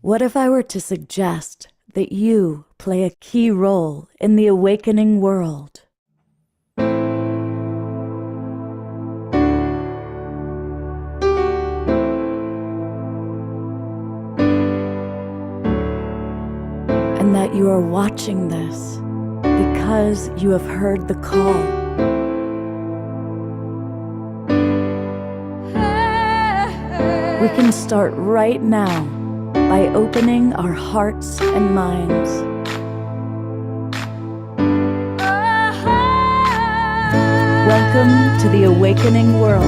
What if I were to suggest that you play a key role in the awakening world? And that you are watching this because you have heard the call. We can start right now by opening our hearts and minds. Welcome to the awakening world.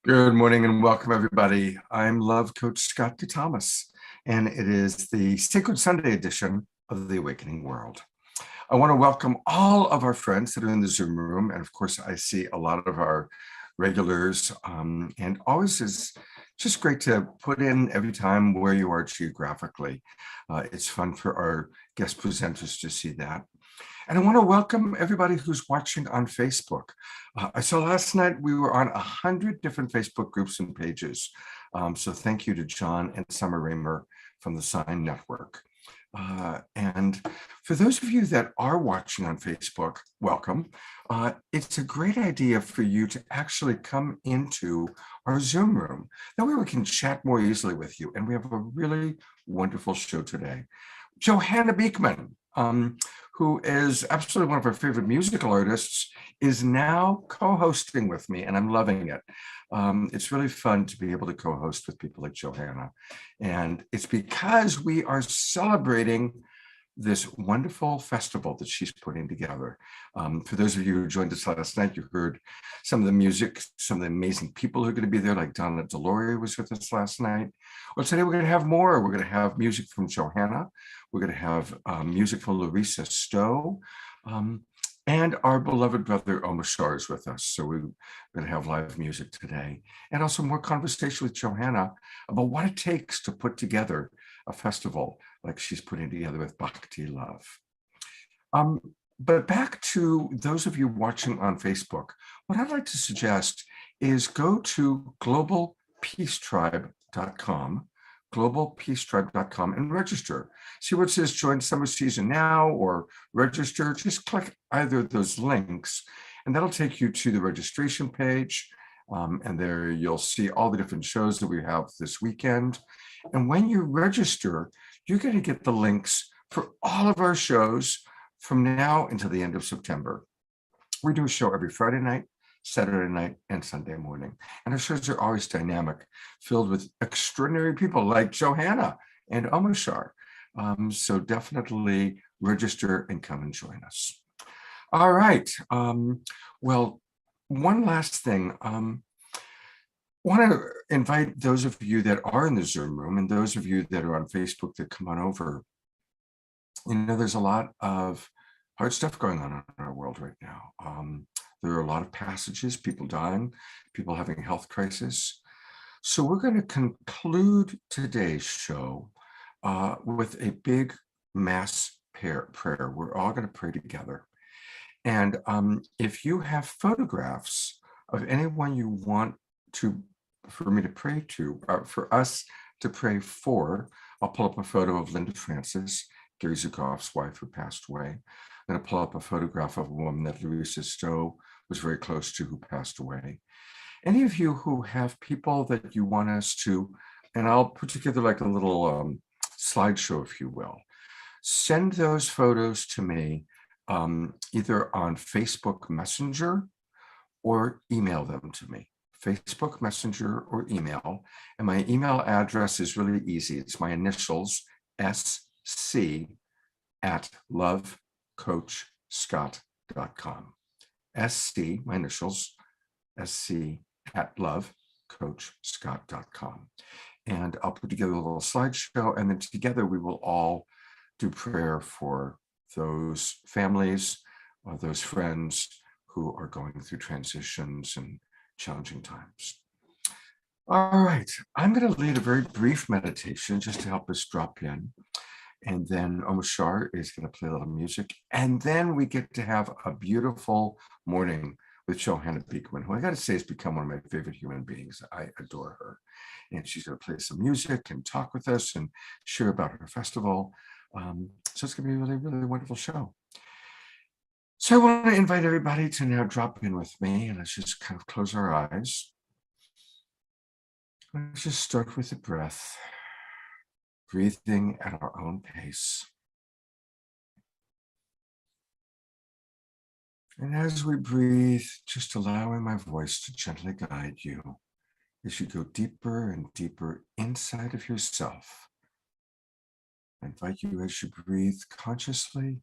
Good morning and welcome, everybody. I'm Love Coach Scott Catamas, and it is the Sacred Sunday edition of the Awakening World. I want to welcome all of our friends that are in the Zoom room, and of course, I see a lot of our regulars, and always is just great to put in every time where you are geographically. It's fun for our guest presenters to see that. And I want to welcome everybody who's watching on Facebook. I saw last night we were on 100 different Facebook groups and pages. So thank you to John and Summer Raymer from the Sign Network. And for those of you that are watching on Facebook, welcome. It's a great idea for you to actually come into our Zoom room. That way we can chat more easily with you. And we have a really wonderful show today. Johanna Beekman, who is absolutely one of our favorite musical artists, is now co-hosting with me, and I'm loving it. It's really fun to be able to co-host with people like Johanna. And it's because we are celebrating this wonderful festival that she's putting together. For those of you who joined us last night, you heard some of the music, some of the amazing people who are going to be there, like Donna Deloria was with us last night. Well, today we're going to have more. We're going to have music from Johanna. We're going to have music from Larissa Stowe. And our beloved brother Omashar is with us. So we're going to have live music today. And also more conversation with Johanna about what it takes to put together a festival like she's putting together with Bhakti Love. But back to those of you watching on Facebook, what I'd like to suggest is go to globalpeacetribe.com, globalpeacetribe.com, and register. See what it says, join summer season now, or register. Just click either of those links, and that'll take you to the registration page. And there you'll see all the different shows that we have this weekend. And when you register, you're going to get the links for all of our shows from now until the end of September. We do a show every Friday night, Saturday night, and Sunday morning. And our shows are always dynamic, filled with extraordinary people like Johanna and Omashar. So definitely register and come and join us. All right. Well, one last thing. Want to invite those of you that are in the Zoom room and those of you that are on Facebook to come on over. You know, there's a lot of hard stuff going on in our world right now. There are a lot of passages, people dying, people having health crisis. So we're going to conclude today's show with a big mass prayer. We're all going to pray together. And if you have photographs of anyone you want for me to pray to, for us to pray for, I'll pull up a photo of Linda Francis, Gary Zukoff's wife who passed away. I'm going to pull up a photograph of a woman that Larissa Stowe was very close to who passed away. Any of you who have people that you want us to, and I'll put together like a little slideshow, if you will. Send those photos to me either on Facebook Messenger or email them to me. Facebook Messenger or email. And my email address is really easy. It's my initials, sc@lovecoachscott.com. SC, my initials, sc@lovecoachscott.com. And I'll put together a little slideshow, and then together we will all do prayer for those families, those friends who are going through transitions and challenging times. All right, I'm going to lead a very brief meditation just to help us drop in. And then Omashar is going to play a little music. And then we get to have a beautiful morning with Johanna Beekman, who I got to say has become one of my favorite human beings. I adore her. And she's going to play some music and talk with us and share about her festival. So it's going to be a really, really wonderful show. So I want to invite everybody to now drop in with me, and let's just kind of close our eyes. Let's just start with the breath, breathing at our own pace. And as we breathe, just allowing my voice to gently guide you as you go deeper and deeper inside of yourself. I invite you as you breathe consciously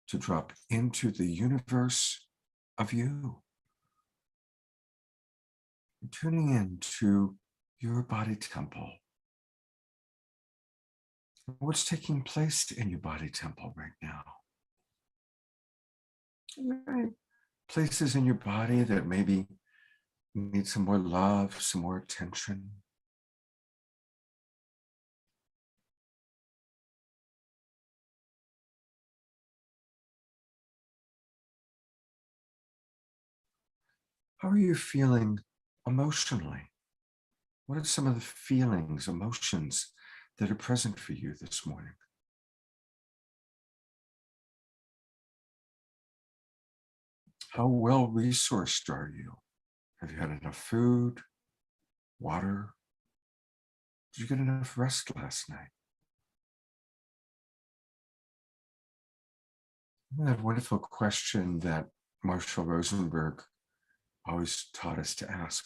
to drop into the universe of you. Tuning into your body temple. What's taking place in your body temple right now? Right. Places in your body that maybe need some more love, some more attention. How are you feeling emotionally? What are some of the feelings, emotions that are present for you this morning? How well resourced are you? Have you had enough food, water? Did you get enough rest last night? That wonderful question that Marshall Rosenberg always taught us to ask.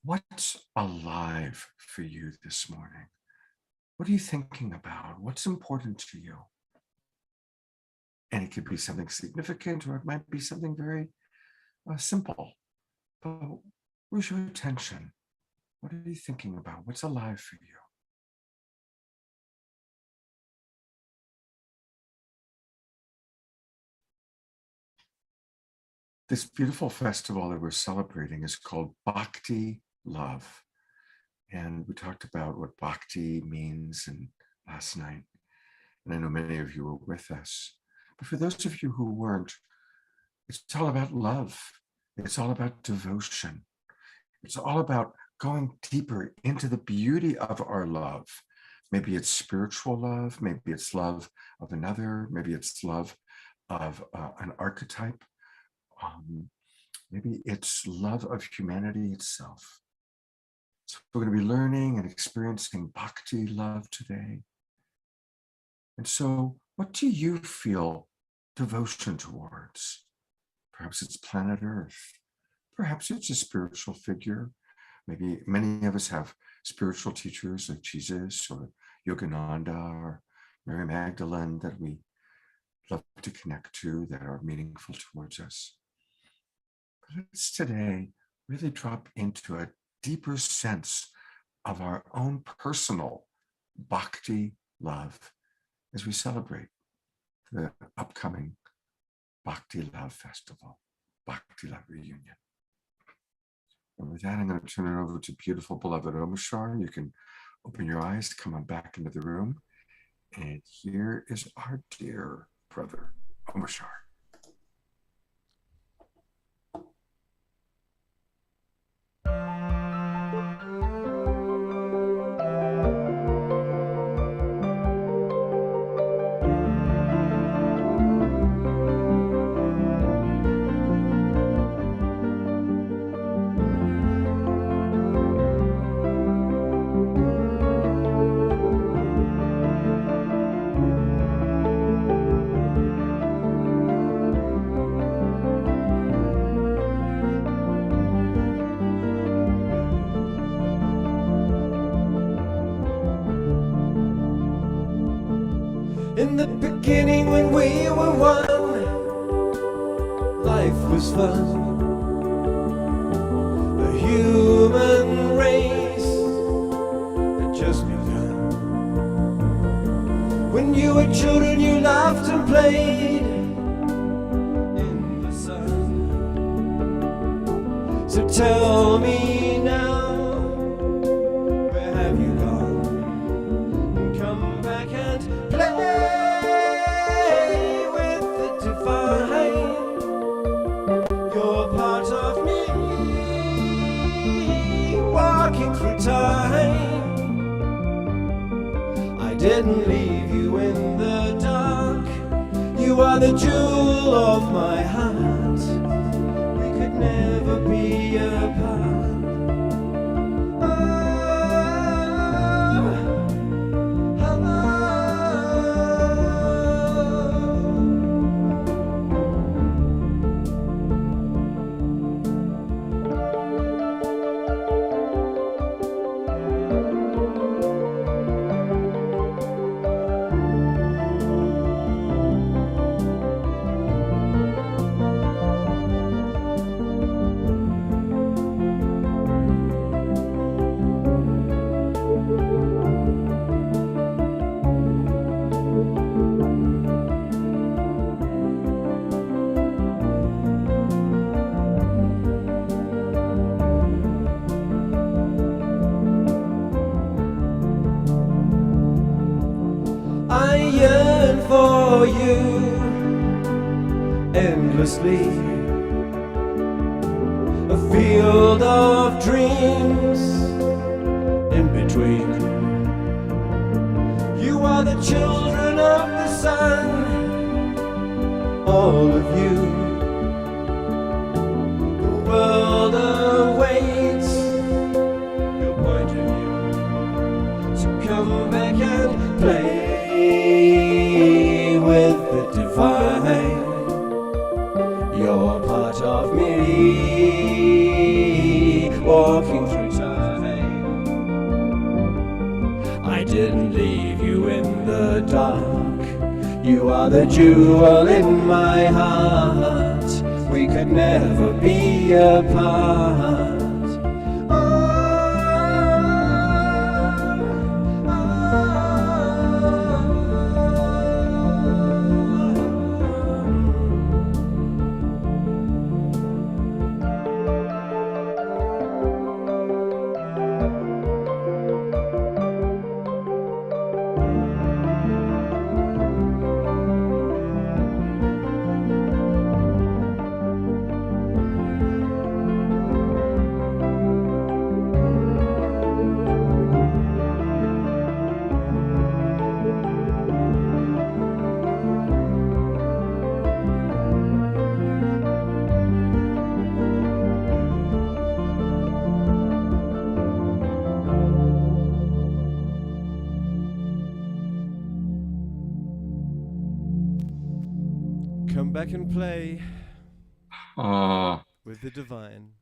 What's alive for you this morning? What are you thinking about? What's important to you? And it could be something significant, or it might be something very simple. But where's your attention? What are you thinking about? What's alive for you? This beautiful festival that we're celebrating is called Bhakti Love. And we talked about what bhakti means last night. And I know many of you were with us. But for those of you who weren't, it's all about love. It's all about devotion. It's all about going deeper into the beauty of our love. Maybe it's spiritual love. Maybe it's love of another. Maybe it's love of an archetype. Maybe it's love of humanity itself. So we're going to be learning and experiencing Bhakti love today. And so what do you feel devotion towards? Perhaps it's planet Earth. Perhaps it's a spiritual figure. Maybe many of us have spiritual teachers like Jesus or Yogananda or Mary Magdalene that we love to connect to, that are meaningful towards us. But let's today really drop into a deeper sense of our own personal Bhakti love as we celebrate the upcoming Bhakti Love Festival, Bhakti Love Reunion. And with that, I'm going to turn it over to beautiful, beloved Omashar. You can open your eyes, come on back into the room. And here is our dear brother, Omashar. beginning when we were one, life was fun. The human race had just begun. When you were children, you laughed and played in the sun. So tell me now, where have you gone? Come back and play with the divine. You're part of me, walking through time. I didn't leave you in the dark. You are the jewel of my heart. We could never be apart. I yearn for you endlessly, a field of dreams in between. You are the children of the sun, all of you. The world awaits your point of view. So come back and play with the divine. You're part of me, walking through time. I didn't leave you in the dark. You are the jewel in my heart. We could never be apart. Come back and play with the divine.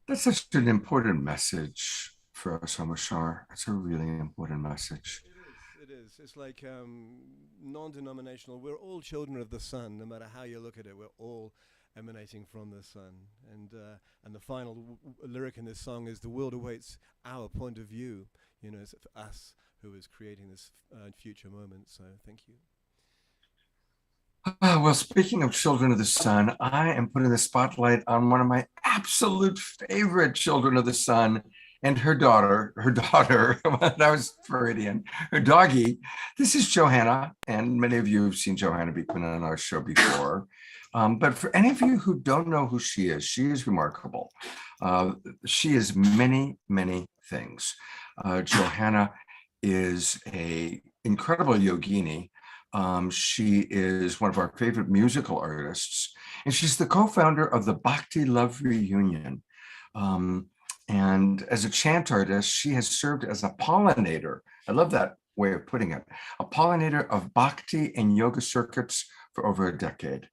That's such an important message for us, Amashar. It's a really important message. It is. It's like non-denominational. We're all children of the sun, no matter how you look at it. We're all emanating from the sun. And the final lyric in this song is, the world awaits our point of view. You know, it's for us who is creating this future moment. So thank you. Well, speaking of children of the sun, I am putting the spotlight on one of my absolute favorite children of the sun and her daughter, that was Floridian, her doggy. This is Johanna, and many of you have seen Johanna Beekman on our show before. But for any of you who don't know who she is remarkable. She is many, many things. Johanna is an incredible yogini. She is one of our favorite musical artists, and she's the co-founder of the Bhakti Love Reunion. And as a chant artist, she has served as a pollinator. I love that way of putting it. A pollinator of Bhakti and yoga circuits for over a decade.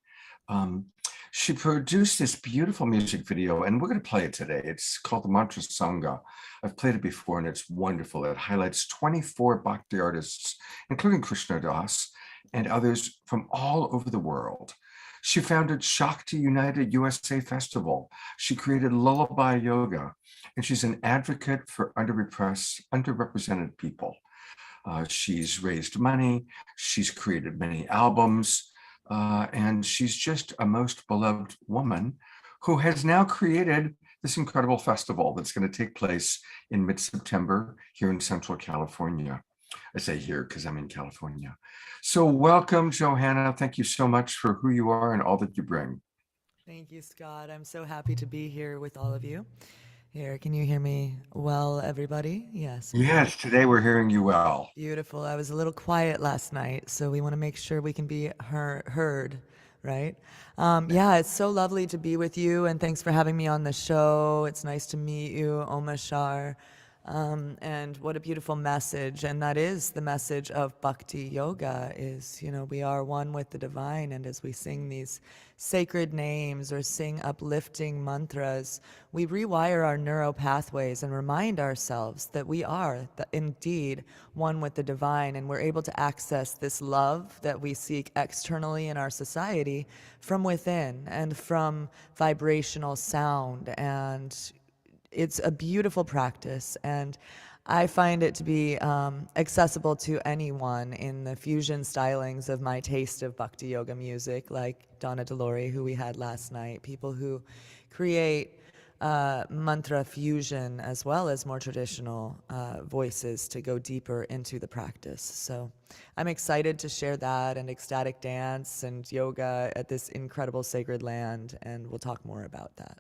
She produced this beautiful music video, and we're going to play it today. It's called the Mantra Sangha. I've played it before, and it's wonderful. It highlights 24 Bhakti artists, including Krishna Das, and others from all over the world. She founded Shakti United USA Festival. She created Lullaby Yoga, and she's an advocate for underrepresented people. She's raised money, she's created many albums, and she's just a most beloved woman who has now created this incredible festival that's going to take place in mid-September here in Central California. I say here because I'm in California. So welcome, Johanna. Thank you so much for who you are and all that you bring. Thank you, Scott. I'm so happy to be here with all of you. Here, can you hear me well, everybody? Yes. Yes, today we're hearing you well. Beautiful. I was a little quiet last night, so we want to make sure we can be heard, right? Yeah, it's so lovely to be with you, and thanks for having me on the show. It's nice to meet you, Omashar. And what a beautiful message. And that is the message of Bhakti Yoga is, we are one with the divine. And as we sing these sacred names or sing uplifting mantras, we rewire our neural pathways and remind ourselves that we are indeed one with the divine. And we're able to access this love that we seek externally in our society from within and from vibrational sound. And it's a beautiful practice, and I find it to be accessible to anyone in the fusion stylings of my taste of Bhakti Yoga music, like Donna Delore, who we had last night, people who create mantra fusion as well as more traditional voices to go deeper into the practice. So I'm excited to share that and ecstatic dance and yoga at this incredible sacred land, and we'll talk more about that.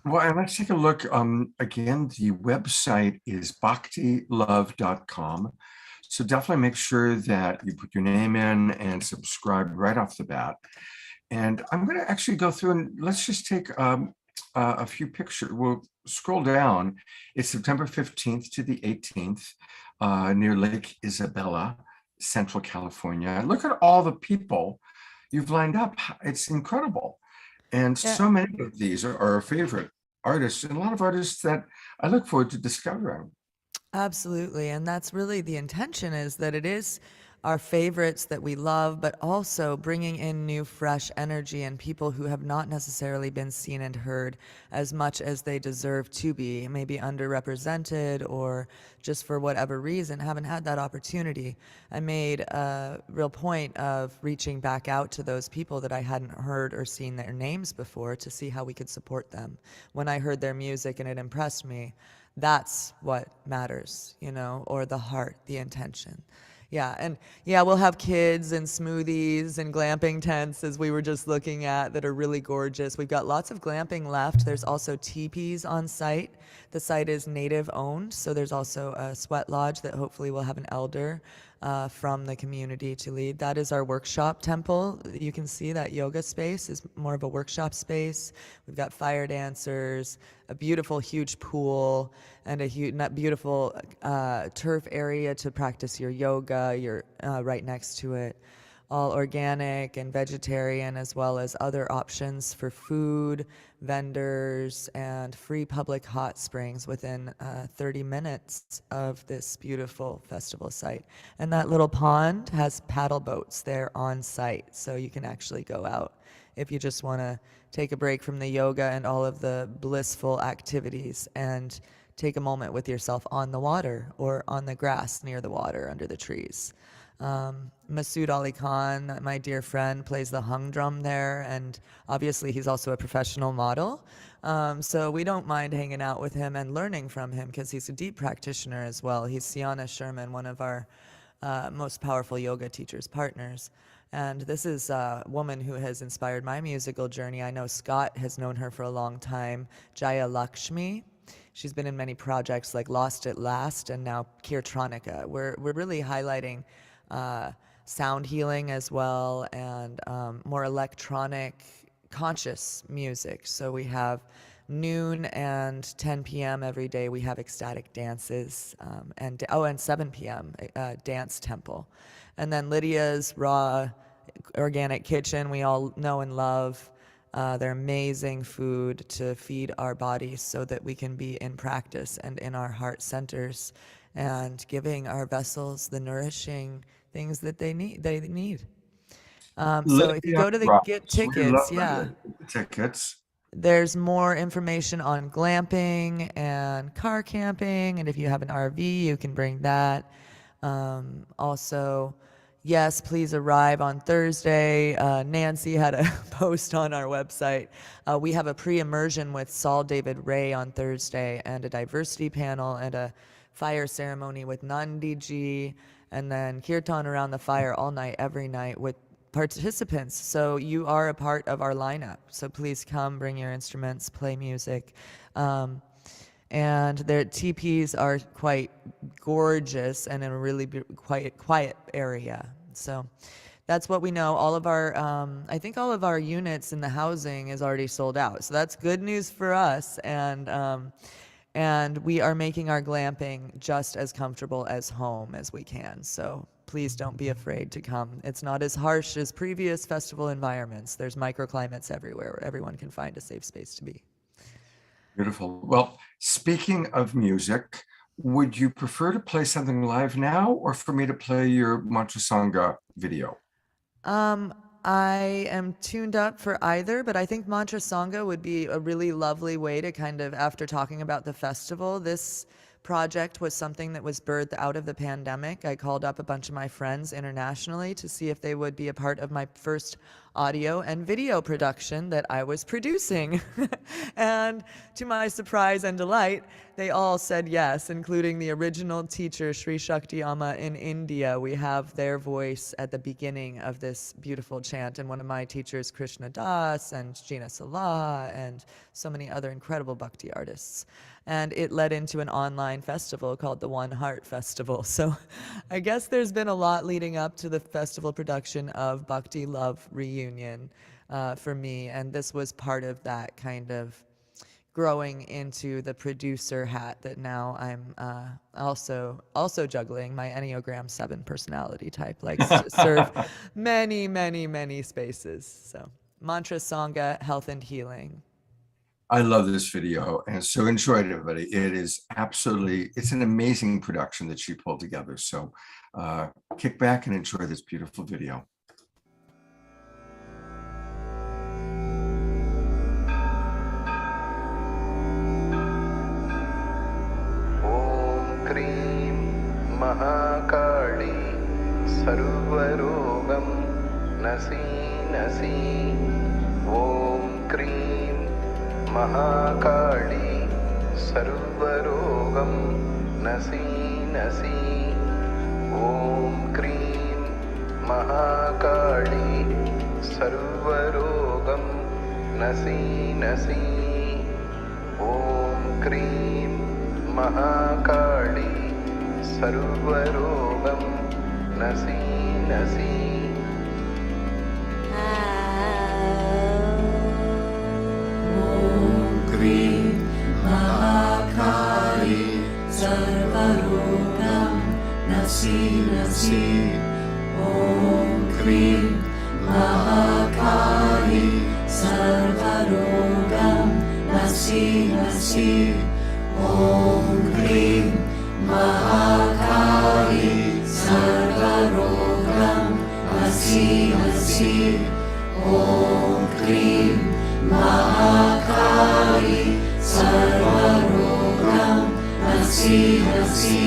Well, and let's take a look. Again, the website is bhaktilove.com. So definitely make sure that you put your name in and subscribe right off the bat. And I'm going to actually go through and let's just take a few pictures. We'll scroll down. It's September 15th to the 18th near Lake Isabella, Central California. Look at all the people you've lined up. It's incredible. And so many of these are our favorite artists, and a lot of artists that I look forward to discovering. Absolutely. And that's really the intention, is that it is our favorites that we love, but also bringing in new, fresh energy and people who have not necessarily been seen and heard as much as they deserve to be, maybe underrepresented or just for whatever reason haven't had that opportunity. I made a real point of reaching back out to those people that I hadn't heard or seen their names before to see how we could support them. When I heard their music and it impressed me, that's what matters, or the heart, the intention. Yeah, and we'll have kids and smoothies and glamping tents, as we were just looking at, that are really gorgeous. We've got lots of glamping left. There's also teepees on site. The site is native owned, so there's also a sweat lodge that hopefully will have an elder from the community to lead. That is our workshop temple. You can see that yoga space is more of a workshop space. We've got fire dancers, a beautiful huge pool, and a beautiful turf area to practice your yoga. You're right next to it. All organic and vegetarian, as well as other options for food, vendors, and free public hot springs within 30 minutes of this beautiful festival site. And that little pond has paddle boats there on site, so you can actually go out if you just want to take a break from the yoga and all of the blissful activities and take a moment with yourself on the water or on the grass near the water under the trees. Masood Ali Khan, my dear friend, plays the hung drum there, and obviously he's also a professional model. So we don't mind hanging out with him and learning from him because he's a deep practitioner as well. He's Sienna Sherman, one of our most powerful yoga teachers, partners. And this is a woman who has inspired my musical journey. I know Scott has known her for a long time, Jaya Lakshmi. She's been in many projects like Lost at Last and now Kirtronica. We're really highlighting sound healing as well, and more electronic conscious music. So we have noon and 10 p.m. every day. We have ecstatic dances, and 7 p.m. Dance temple. And then Lydia's Raw Organic Kitchen, we all know and love. They're amazing food to feed our bodies so that we can be in practice and in our heart centers and giving our vessels the nourishing things that they need. So if you go to the Get Tickets, tickets. There's more information on glamping and car camping, and if you have an RV, you can bring that. Also, yes, please arrive on Thursday. Nancy had a post on our website. We have a pre-immersion with Saul David Ray on Thursday, and a diversity panel, and a fire ceremony with Nandiji, and then kirtan around the fire all night, every night with participants. So you are a part of our lineup. So please come, bring your instruments, play music. And their teepees are quite gorgeous and in a really quiet area. So that's what we know. All of our, I think all of our units in the housing is already sold out. So that's good news for us. And we are making our glamping just as comfortable as home as we can. So please don't be afraid to come. It's not as harsh as previous festival environments. There's microclimates everywhere where everyone can find a safe space to be. Beautiful. Well, speaking of music, would you prefer to play something live now, or for me to play your Mantra Sangha video? I am tuned up for either, but I think Mantra Sangha would be a really lovely way to kind of, after talking about the festival, this project was something that was birthed out of the pandemic. I called up a bunch of my friends internationally to see if they would be a part of my first audio and video production that I was producing. And to my surprise and delight, they all said yes, including the original teacher, Sri Shakti Amma in India. We have their voice at the beginning of this beautiful chant, and one of my teachers, Krishna Das, and Gina Salah, and so many other incredible bhakti artists. And it led into an online festival called the One Heart Festival. So I guess there's been a lot leading up to the festival production of Bhakti Love Reunion for me, and this was part of that kind of growing into the producer hat that now I'm also juggling. My Enneagram 7 personality type likes to serve many spaces. So Mantra Sangha, health and healing. I love this video, and so enjoy it, everybody. It is absolutely, it's an amazing production that she pulled together. So kick back and enjoy this beautiful video. Om Krim Mahakali Sarvarogam Nasi Nasi. Om Krim Mahakali Sarvarogam Nasi Nasi. Om Krim Mahakali Sarvarogam Nasi Nasi. Om Krim Mahakali Sarvarogam Nasi Nasi. Mahakali Sarvarogam Nasi Nasi. Om Krim Mahakali Sarvarogam Nasi Nasi. Om Krim Mahakali Sarvarogam Nasi Nasi. Om Krim Mahakali Sarvarogam Nasi Nasi.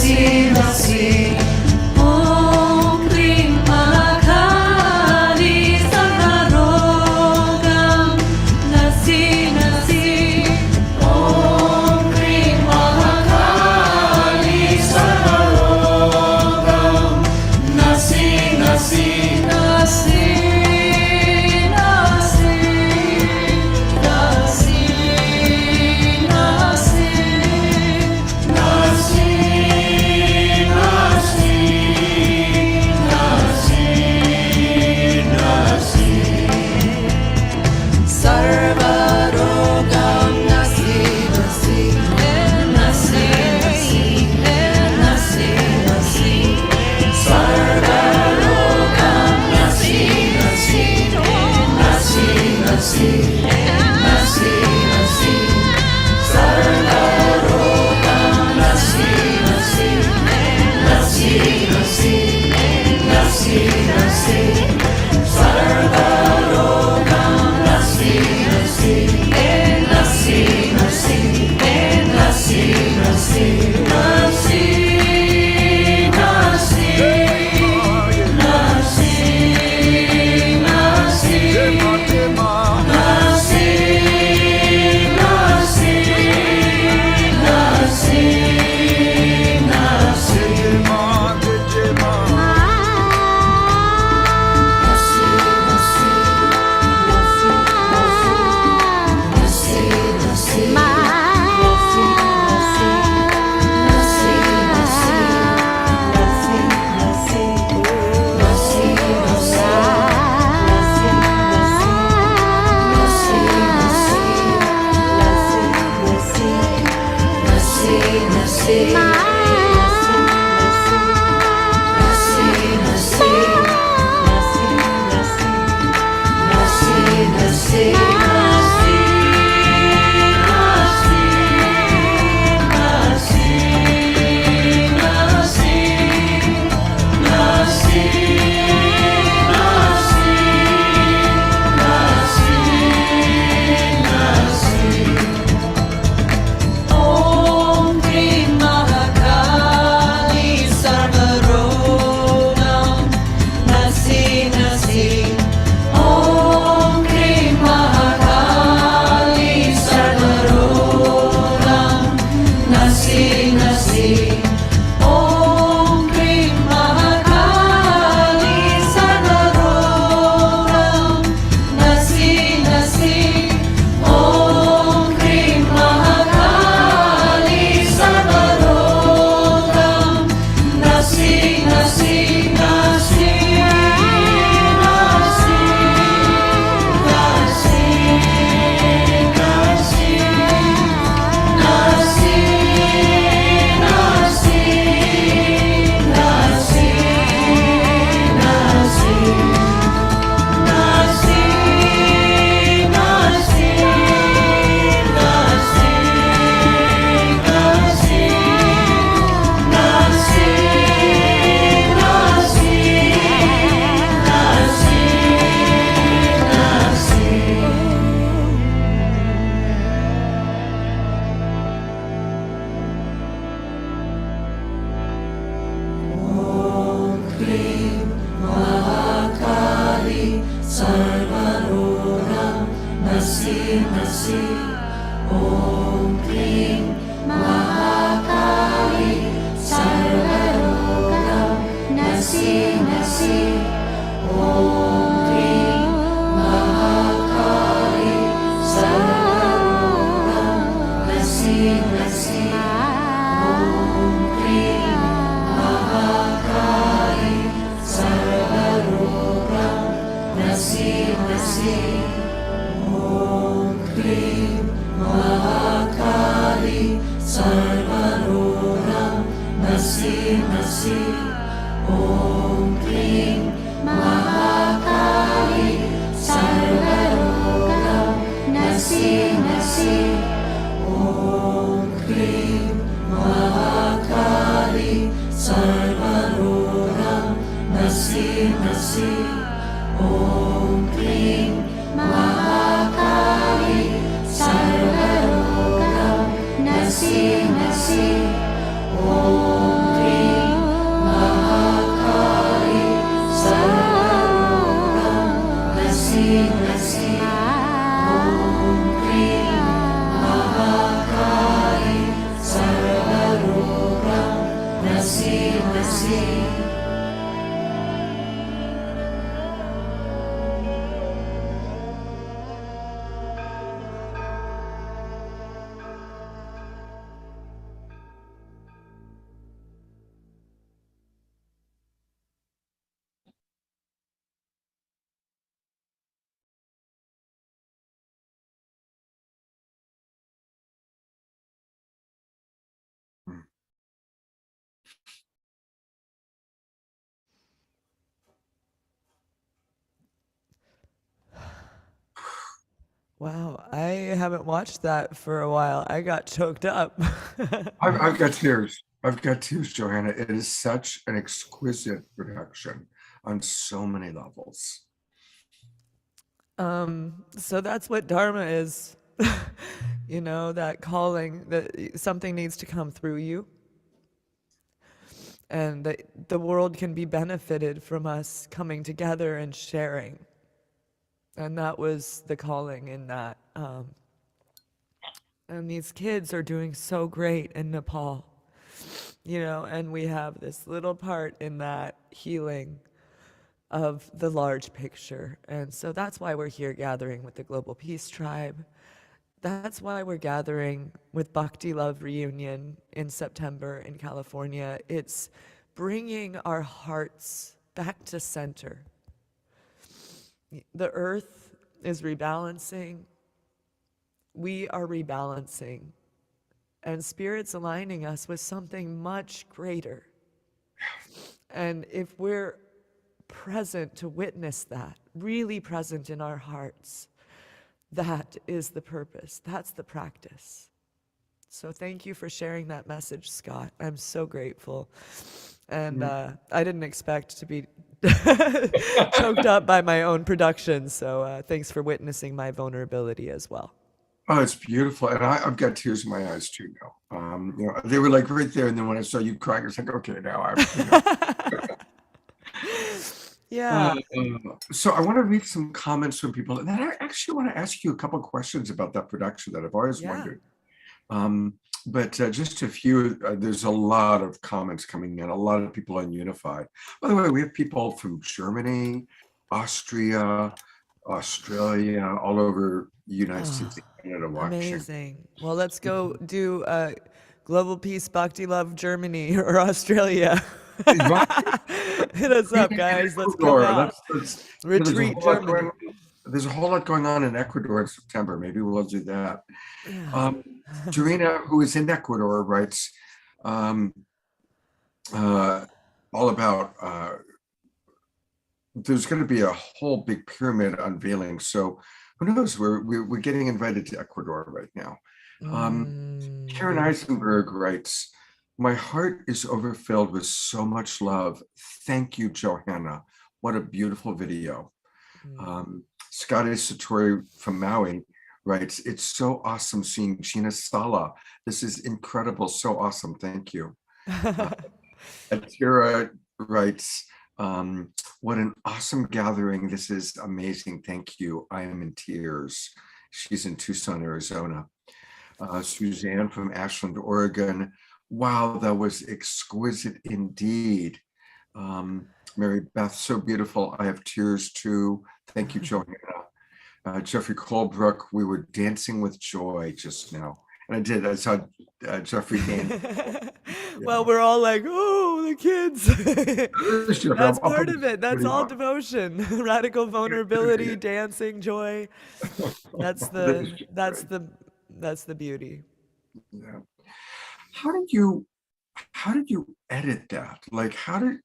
Nasi, Om Wow, I haven't watched that for a while. I got choked up. I've got tears. I've got tears, Johanna. It is such an exquisite production on so many levels. So that's what Dharma is. You know, that calling that something needs to come through you. And that the world can be benefited from us coming together and sharing. And that was the calling in that. And these kids are doing so great in Nepal, you know, and we have this little part in that healing of the large picture. And so that's why we're here gathering with the Global Peace Tribe. That's why we're gathering with Bhakti Love Reunion in September in California. It's bringing our hearts back to center. The earth is rebalancing. We are rebalancing. And Spirit's aligning us with something much greater. And if we're present to witness that, really present in our hearts, that is the purpose. That's the practice. So thank you for sharing that message, Scott. I'm so grateful. And I didn't expect to be choked up by my own production. So thanks for witnessing my vulnerability as well. Oh, it's beautiful. And I've got tears in my eyes too now. You know, they were like right there. And then when I saw you crying, I was like, okay, now I'm, you know. Yeah. So I want to read some comments from people. And then I actually want to ask you a couple of questions about that production that I've always wondered. But just a few, there's a lot of comments coming in, a lot of people on Unified. By the way, we have people from Germany, Austria, Australia, all over the United States and Canada watching. Amazing. Well, let's go do Global Peace, Bhakti Love, Germany or Australia. Hit us up, guys. Let's go out. Retreat Germany. There's a whole lot going on in Ecuador in September. Maybe we'll do that. Yeah. Jarina, who is in Ecuador, writes all about there's going to be a whole big pyramid unveiling. So who knows? We're getting invited to Ecuador right now. Karen Eisenberg writes, my heart is overfilled with so much love. Thank you, Johanna. What a beautiful video. Scotty Satori from Maui writes, it's so awesome seeing Gina Sala. This is incredible. So awesome. Thank you. Atira writes, what an awesome gathering. This is amazing. Thank you. I am in tears. She's in Tucson, Arizona. Suzanne from Ashland, Oregon. Wow, that was exquisite indeed. Mary Beth, so beautiful. I have tears too. Thank you, Johanna. Jeffrey Colebrook, we were dancing with joy just now. And I did. I saw Jeffrey dance. Well, we're all like, oh, the kids. That's part of it. That's all devotion. Radical vulnerability, dancing, joy. That's the beauty. Yeah. How did you edit that? Like, how did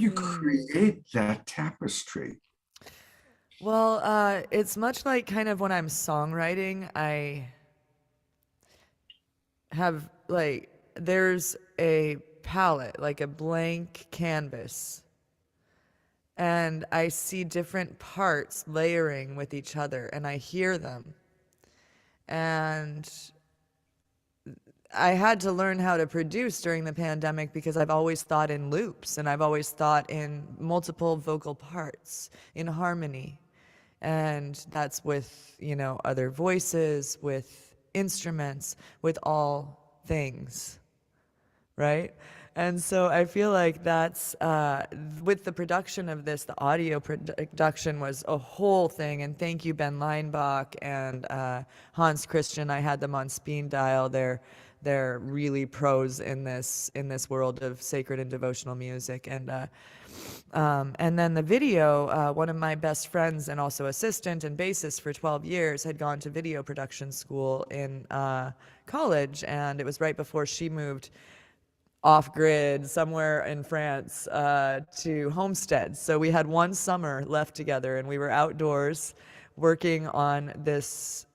you create that tapestry? Well, it's much like kind of when I'm songwriting, I have like, there's a palette, like a blank canvas, and I see different parts layering with each other, and I hear them. And I had to learn how to produce during the pandemic because I've always thought in loops, and I've always thought in multiple vocal parts, in harmony. And that's with, you know, other voices, with instruments, with all things, right? And so I feel like that's, with the production of this, the audio production was a whole thing. And thank you, Ben Leinbach and Hans Christian. I had them on speed dial. They're really pros in this world of sacred and devotional music. And then the video, one of my best friends and also assistant and bassist for 12 years had gone to video production school in college, and it was right before she moved off-grid somewhere in France to Homestead. So we had one summer left together, and we were outdoors working on this,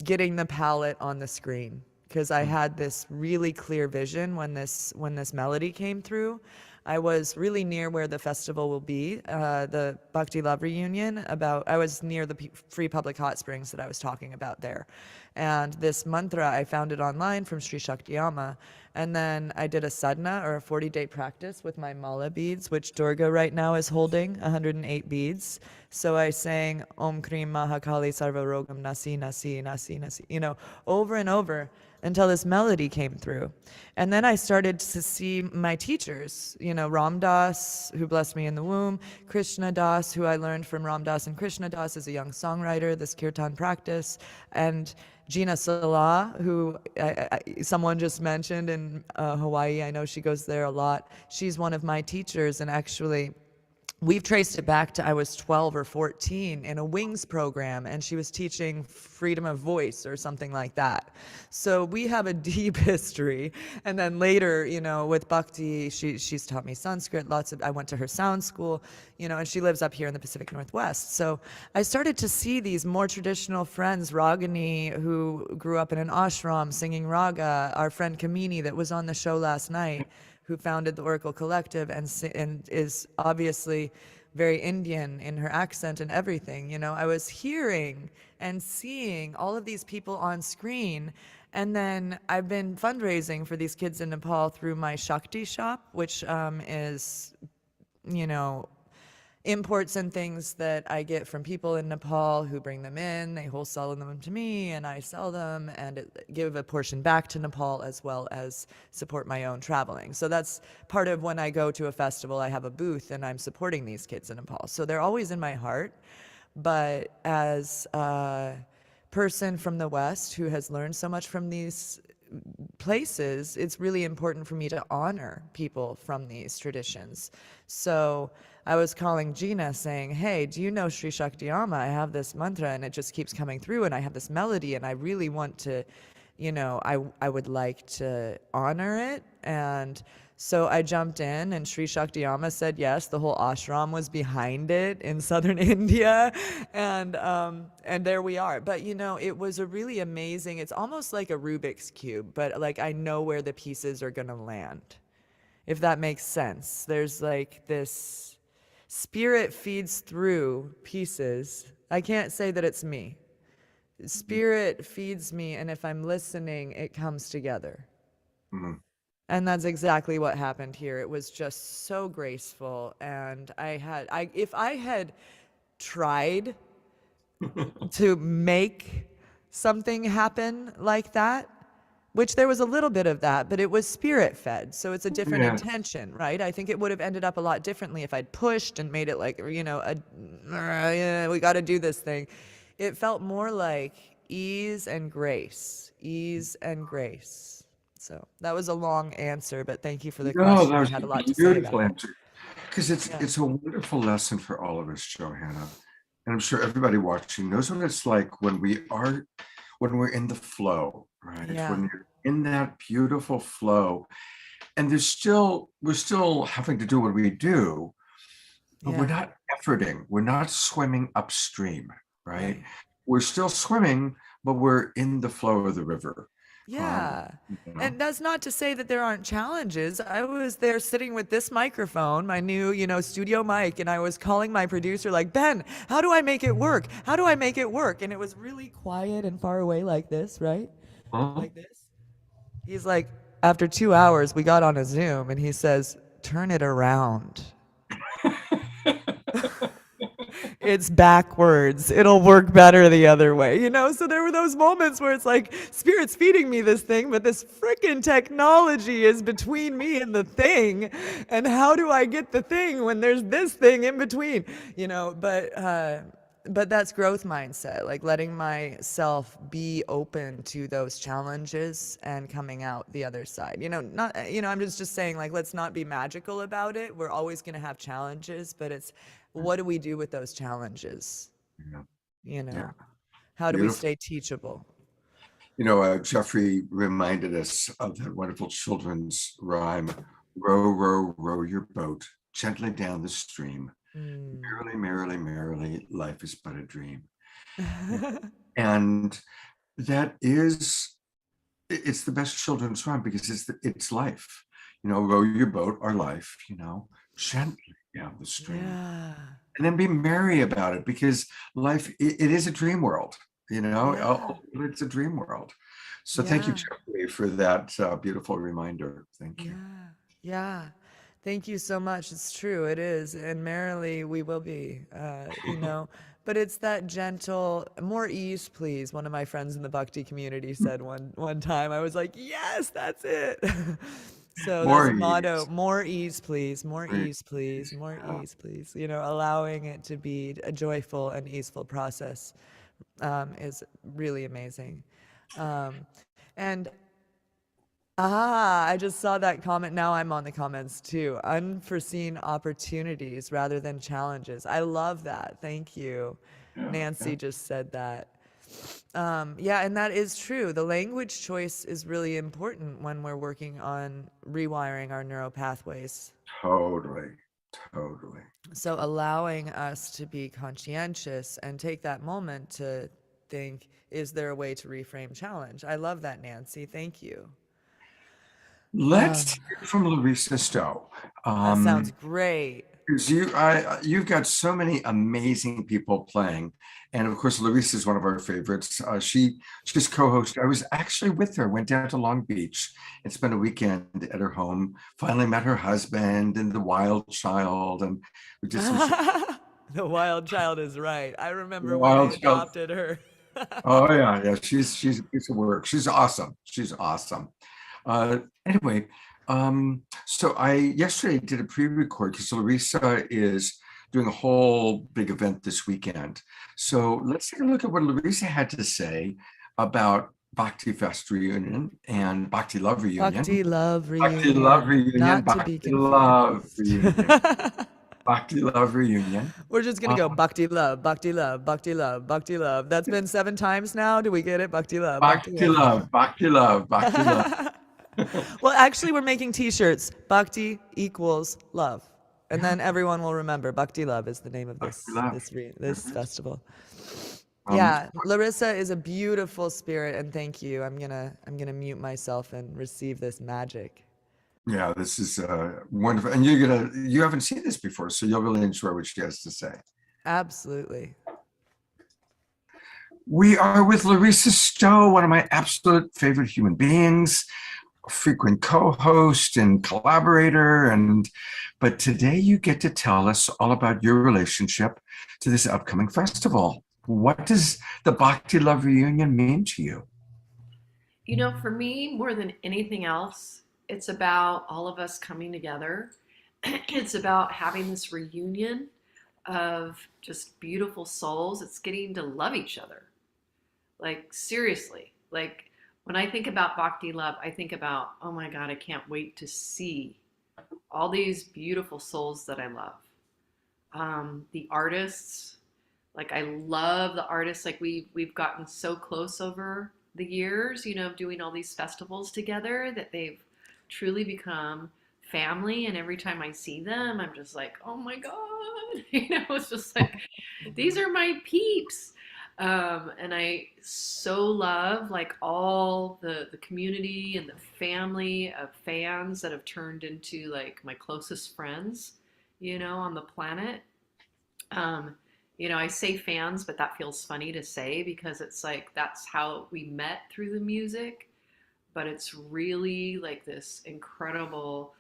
getting the palette on the screen, because I had this really clear vision when this melody came through. I was really near where the festival will be, the Bhakti Love reunion. I was near the free public hot springs that I was talking about there. And this mantra, I found it online from Sri Shaktiyama. And then I did a sadhana, or a 40-day practice, with my mala beads, which Durga right now is holding, 108 beads. So I sang Om Krim Mahakali Sarva Rogam Nasi Nasi Nasi Nasi, over and over, until this melody came through. And then I started to see my teachers, Ram Das, who blessed me in the womb, Krishna Das, who I learned from Ram Das and Krishna Das as a young songwriter, this kirtan practice, and Gina Salah, who someone just mentioned in Hawaii. I know she goes there a lot. She's one of my teachers, and actually we've traced it back to I was 12 or 14 in a Wings program, and she was teaching freedom of voice or something like that. So we have a deep history. And then later, with Bhakti, she's taught me Sanskrit, I went to her sound school, and she lives up here in the Pacific Northwest. So I started to see these more traditional friends, Ragini, who grew up in an ashram singing raga, our friend Kamini that was on the show last night, who founded the Oracle Collective and is obviously very Indian in her accent and everything. I was hearing and seeing all of these people on screen. And then I've been fundraising for these kids in Nepal through my Shakti shop, which is, imports and things that I get from people in Nepal who bring them in. They wholesale them to me, and I sell them and give a portion back to Nepal, as well as support my own traveling. So that's part of when I go to a festival, I have a booth and I'm supporting these kids in Nepal. So they're always in my heart. But as a person from the West who has learned so much from these places, it's really important for me to honor people from these traditions. So I was calling Gina saying, hey, do you know Sri Shaktiyama? I have this mantra and it just keeps coming through, and I have this melody and I really want to, I would like to honor it. And so I jumped in, and Sri Shaktiyama said yes. The whole ashram was behind it in southern India, and there we are. But it was a really amazing. It's almost like a Rubik's cube, but like I know where the pieces are gonna land, if that makes sense. There's like this spirit feeds through pieces. I can't say that it's me. Spirit feeds me, and if I'm listening, it comes together. Mm-hmm. And that's exactly what happened here. It was just so graceful. And if I had tried to make something happen like that, which there was a little bit of that, but it was spirit fed. So it's a different intention, right? I think it would have ended up a lot differently if I'd pushed and made it like, we got to do this thing. It felt more like ease and grace. So that was a long answer, but thank you for the question. That was I had a lot a to say about beautiful it. answer, because it's a wonderful lesson for all of us, Johanna. And I'm sure everybody watching knows what it's like when we're in the flow, right? Yeah. When you're in that beautiful flow, and we're still having to do what we do, but we're not efforting, we're not swimming upstream, right? We're still swimming, but we're in the flow of the river. Yeah. And that's not to say that there aren't challenges. I was there sitting with this microphone, my new, studio mic, and I was calling my producer like, Ben, how do I make it work? How do I make it work? And it was really quiet and far away like this, right? Like this. He's like, after 2 hours, we got on a Zoom, and he says, turn it around. it's backwards. It'll work better the other way, you know? So there were those moments where it's like, Spirit's feeding me this thing, but this freaking technology is between me and the thing. And how do I get the thing when there's this thing in between? You know, but that's growth mindset, like letting myself be open to those challenges and coming out the other side. You know, not, you know, I'm just saying, like, let's not be magical about it. We're always going to have challenges, but it's what do we do with those challenges? Yeah. You know, Yeah. how do we Beautiful. stay teachable? You know, Jeffrey reminded us of that wonderful children's rhyme, row, row, row your boat gently down the stream. Merrily, merrily, merrily, life is but a dream. And that is, it's the best children's rhyme because it's life. You know, row your boat, our life, you know, gently down the stream. Yeah. And then be merry about it because life, it is a dream world, you know, it's a dream world. So thank you, Jeffrey, for that beautiful reminder. Thank you. Yeah. Thank you so much. It's true. It is. And merrily we will be, you know, but it's that gentle, more ease, please. One of my friends in the Bhakti community said one time, I was like, yes, that's it. So More that's a ease. motto, more ease, please, more More ease, please, more Yeah. ease, please. You know, allowing it to be a joyful and easeful process is really amazing. And I just saw that comment. Now I'm on the comments too. Unforeseen opportunities rather than challenges. I love that. Thank you. Nancy just said that. Yeah, and that is true. The language choice is really important when we're working on rewiring our neural pathways. Totally. So allowing us to be conscientious and take that moment to think, is there a way to reframe challenge? I love that, Nancy. Thank you. Let's hear from Larissa Stowe. That sounds great. Because you've got so many amazing people playing, and of course Larissa is one of our favorites. She's co-host. I was actually with her. Went down to Long Beach and spent a weekend at her home. Finally met her husband and the wild child, and we did some. The wild child is right. I remember The when I wild child. adopted her. Oh yeah. She's a piece of work. She's awesome. Anyway, so I yesterday did a pre-record because Larissa is doing a whole big event this weekend. So let's take a look at what Larissa had to say about Bhakti Fest reunion and Bhakti Love reunion. Bhakti Love reunion. Bhakti Love reunion. Not to be confused. Bhakti Love reunion. We're just going to go Bhakti Love, Bhakti Love, Bhakti Love, Bhakti Love. That's been 7 times now. Do we get it? Bhakti Love. Bhakti Love, Bhakti Love, Bhakti Love. Well, actually, we're making t-shirts. Bhakti equals love. And then everyone will remember Bhakti Love is the name of this festival. Yeah, Larissa is a beautiful spirit, and thank you. I'm gonna mute myself and receive this magic. Yeah, this is wonderful, and you haven't seen this before, so you'll really enjoy what she has to say. Absolutely. We are with Larissa Stowe, one of my absolute favorite human beings, a frequent co-host and collaborator, but today you get to tell us all about your relationship to this upcoming festival. What does the Bhakti Love reunion mean to you? You know, for me, more than anything else, it's about all of us coming together. It's about having this reunion of just beautiful souls. It's getting to love each other. Like, seriously. Like, when I think about Bhakti Love, I think about, oh my God, I can't wait to see all these beautiful souls that I love. The artists, like, I love the artists. Like, we've gotten so close over the years, you know, doing all these festivals together that they've truly become family. And every time I see them, I'm just like, oh my God, you know, it's just like, these are my peeps. And I so love like all the community and the family of fans that have turned into like my closest friends, you know, on the planet. You know, I say fans, but that feels funny to say because it's like, that's how we met through the music. But it's really like this incredible,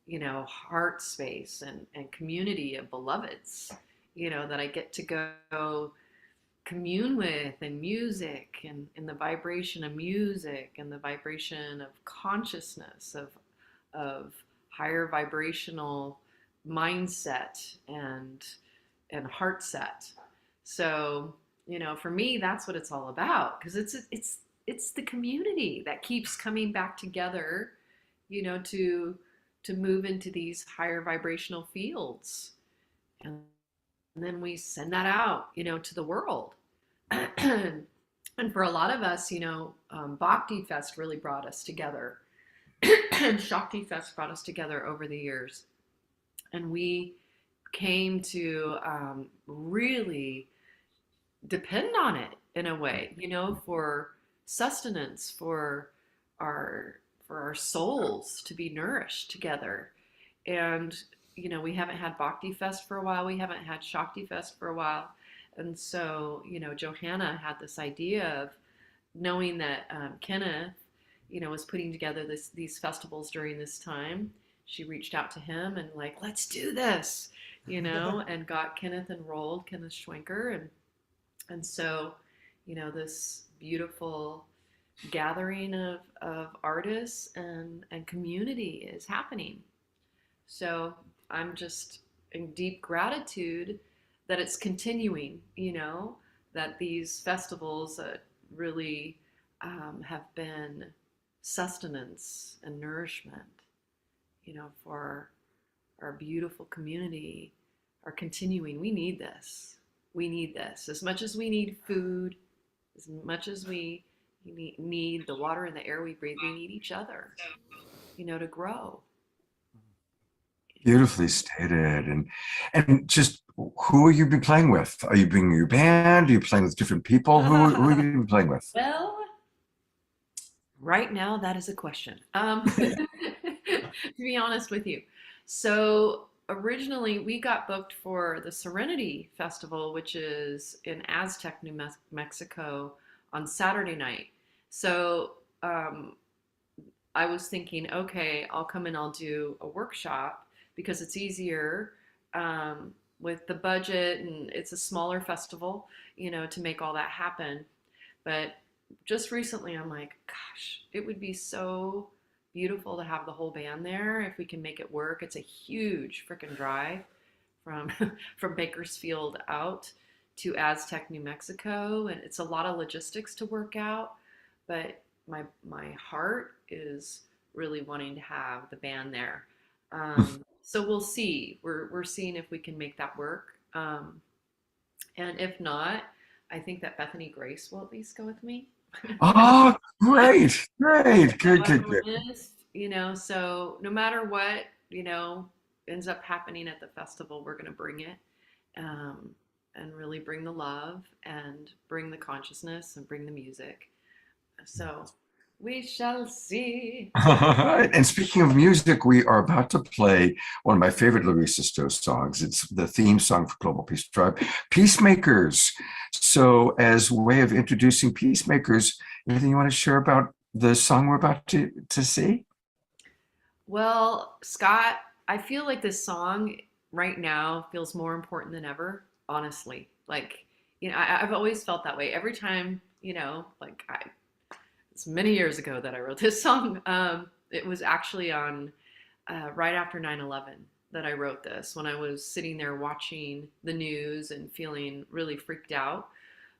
you know, heart space and community of beloveds, that I get to go commune with in music, and in the vibration of music and the vibration of consciousness, of higher vibrational mindset and heart set. So, for me, that's what it's all about, because it's the community that keeps coming back together, to move into these higher vibrational fields. And then we send that out, to the world. And for a lot of us, Bhakti Fest really brought us together. And Shakti Fest brought us together over the years. And we came to really depend on it in a way, for sustenance, for our souls to be nourished together. And we haven't had Bhakti Fest for a while. We haven't had Shakti Fest for a while. And so, Johanna had this idea of knowing that Kenneth, was putting together these festivals during this time. She reached out to him and like, let's do this, and got Kenneth enrolled, Kenneth Schwenker. And so, this beautiful gathering of artists and community is happening. So I'm just in deep gratitude that it's continuing, that these festivals really have been sustenance and nourishment, for our beautiful community, are continuing. We need this. We need this as much as we need food, as much as we need the water and the air we breathe. We need each other, to grow. Beautifully stated. And just who are you been playing with? Are you bringing your band? Are you playing with different people? Who are you been playing with? Well, right now that is a question. To be honest with you. So originally we got booked for the Serenity Festival, which is in Aztec, New Mexico, on Saturday night. So I was thinking, okay, I'll come and I'll do a workshop because it's easier with the budget, and it's a smaller festival, to make all that happen. But just recently I'm like, gosh, it would be so beautiful to have the whole band there if we can make it work. It's a huge freaking drive from Bakersfield out to Aztec, New Mexico, and it's a lot of logistics to work out, but my heart is really wanting to have the band there. So we'll see. We're seeing if we can make that work. And if not, I think that Bethany Grace will at least go with me. Oh, great. Good. So no matter what, ends up happening at the festival, we're going to bring it, and really bring the love and bring the consciousness and bring the music. So we shall see. And speaking of music, we are about to play one of my favorite Larissa Stowe songs. It's the theme song for Global Peace Tribe, Peacemakers. So as a way of introducing Peacemakers, anything you want to share about the song we're about to see? Well, Scott, I feel like this song right now feels more important than ever, honestly. Like, I've always felt that way. Every time, it's many years ago that I wrote this song. It was actually on right after 9/11 that I wrote this, when I was sitting there watching the news and feeling really freaked out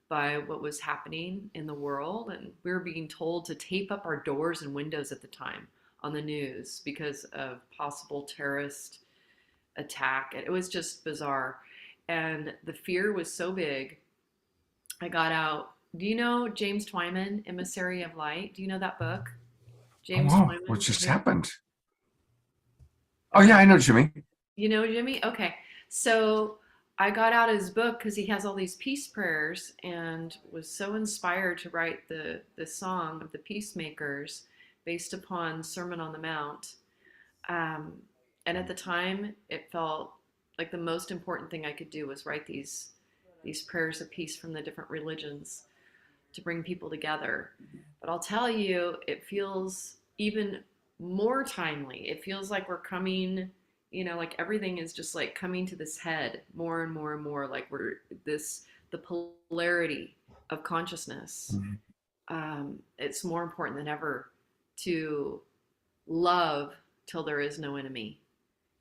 by what was happening in the world. And we were being told to tape up our doors and windows at the time on the news because of possible terrorist attack. It was just bizarre. And the fear was so big. I got out. Do you know James Twyman, Emissary of Light? Do you know that book? James Twyman. What just happened? Oh, yeah, I know Jimmy. You know Jimmy? Okay. So I got out his book because he has all these peace prayers, and was so inspired to write the song of the Peacemakers based upon Sermon on the Mount. And at the time, it felt like the most important thing I could do was write these prayers of peace from the different religions to bring people together. But I'll tell you, it feels even more timely. It feels like we're coming You know, like everything is just like coming to this head more and more and more, like the polarity of consciousness. It's more important than ever to love till there is no enemy.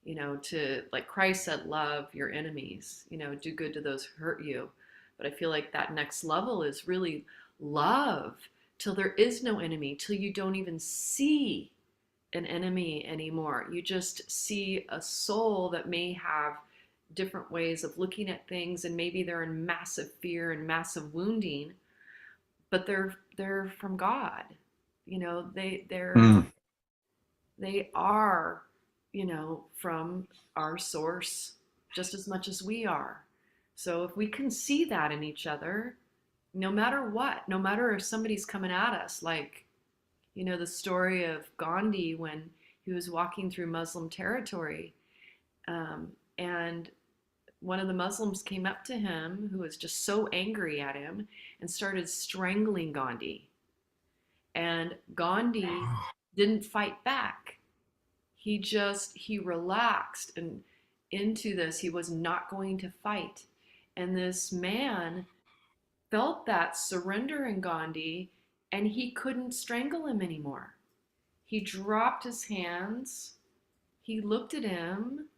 You know, to, like Christ said, love your enemies, you know, do good to those who hurt you. But I feel like that next level is really love till there is no enemy, till you don't even see an enemy anymore. You just see a soul that may have different ways of looking at things, and maybe they're in massive fear and massive wounding, but they're from God. You know, they are, you know, from our source just as much as we are. So if we can see that in each other, no matter what, no matter if somebody's coming at us, like, you know, the story of Gandhi when he was walking through Muslim territory, and one of the Muslims came up to him who was just so angry at him and started strangling Gandhi. And Gandhi didn't fight back. He relaxed and into this. He was not going to fight. And this man felt that surrender in Gandhi, and he couldn't strangle him anymore. He dropped his hands. He looked at him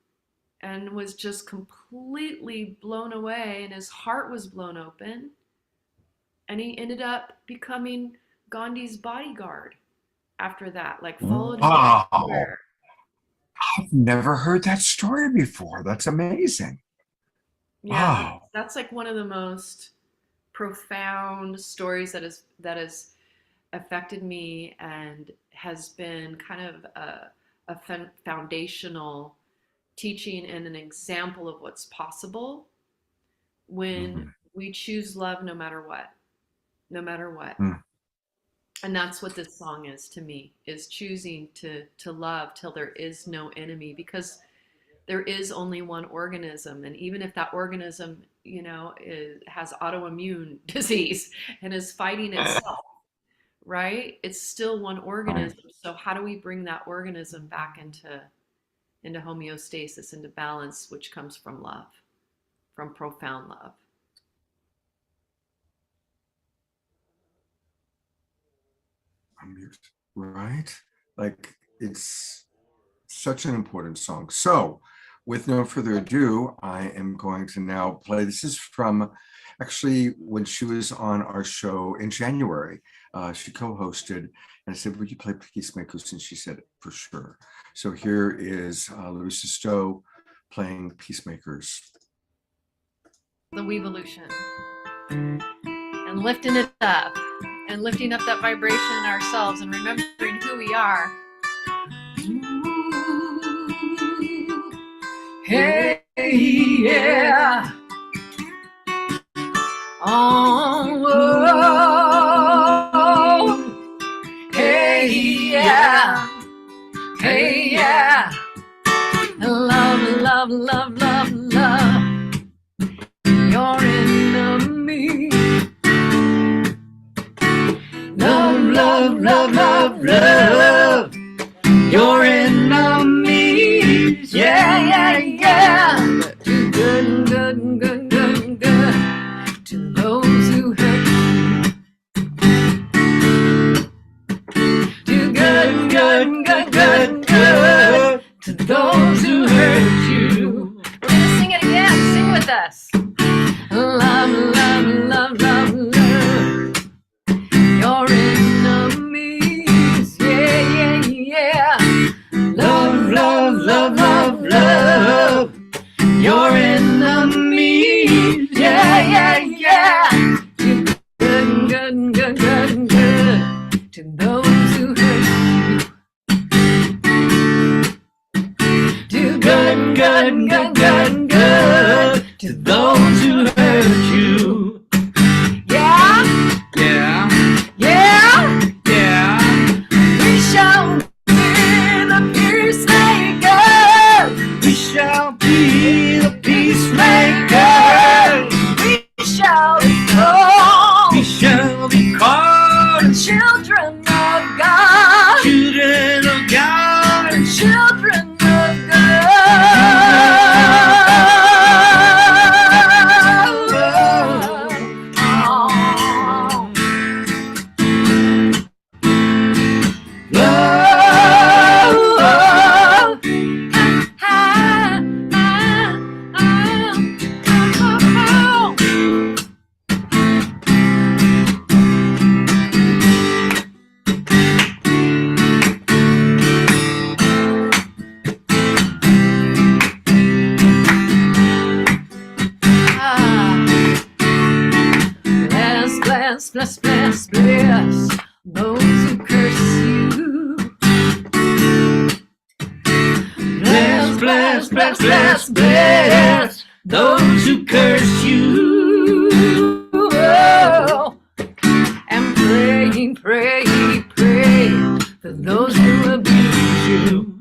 and was just completely blown away, and his heart was blown open. And he ended up becoming Gandhi's bodyguard after that, like followed him everywhere. I've never heard that story before. That's amazing. Yeah, Wow. that's like one of the most profound stories that has affected me and has been kind of a foundational teaching and an example of what's possible when we choose love no matter what. And that's what this song is to me, is choosing to love till there is no enemy, because there is only one organism. And even if that organism, you know, has autoimmune disease and is fighting itself, right? It's still one organism. So how do we bring that organism back into homeostasis, into balance, which comes from love, from profound love? Right? Like, it's such an important song. So with no further ado, I am going to now play. This is from actually when she was on our show in January. She co-hosted, and I said, would you play Peacemakers? And she said, for sure. So here is Larissa Stowe playing Peacemakers. The Weevolution. And lifting it up. And lifting up that vibration in ourselves and remembering who we are. Hey, yeah. Oh, hey, yeah. Hey, yeah. Love, love, love, love, love. Your enemy. Love, love, love, love, love. Your enemies. Yeah, yeah, yeah. Do good, good, good, good, good to those who hurt you. Do good, good, good, good, good to those who hurt you. We're gonna sing it again. Sing with us. Love, love, love, love, love. Your enemies, yeah, yeah, yeah. Love, love, love, love, love. Your enemies, yeah, yeah, yeah. Do good, good, good, good, good to those who hurt you. Do good, good, good, good, good to those who hurt you. Yeah, yeah. Yeah, yeah. We shall be the peacemakers. We shall be the peacemakers. We shall be called. We shall be called children of God. Children of God. Children of God. bless, bless, bless those who curse you. Bless, bless, bless, bless, bless those who curse you. Oh, and pray, pray, pray for those who abuse you.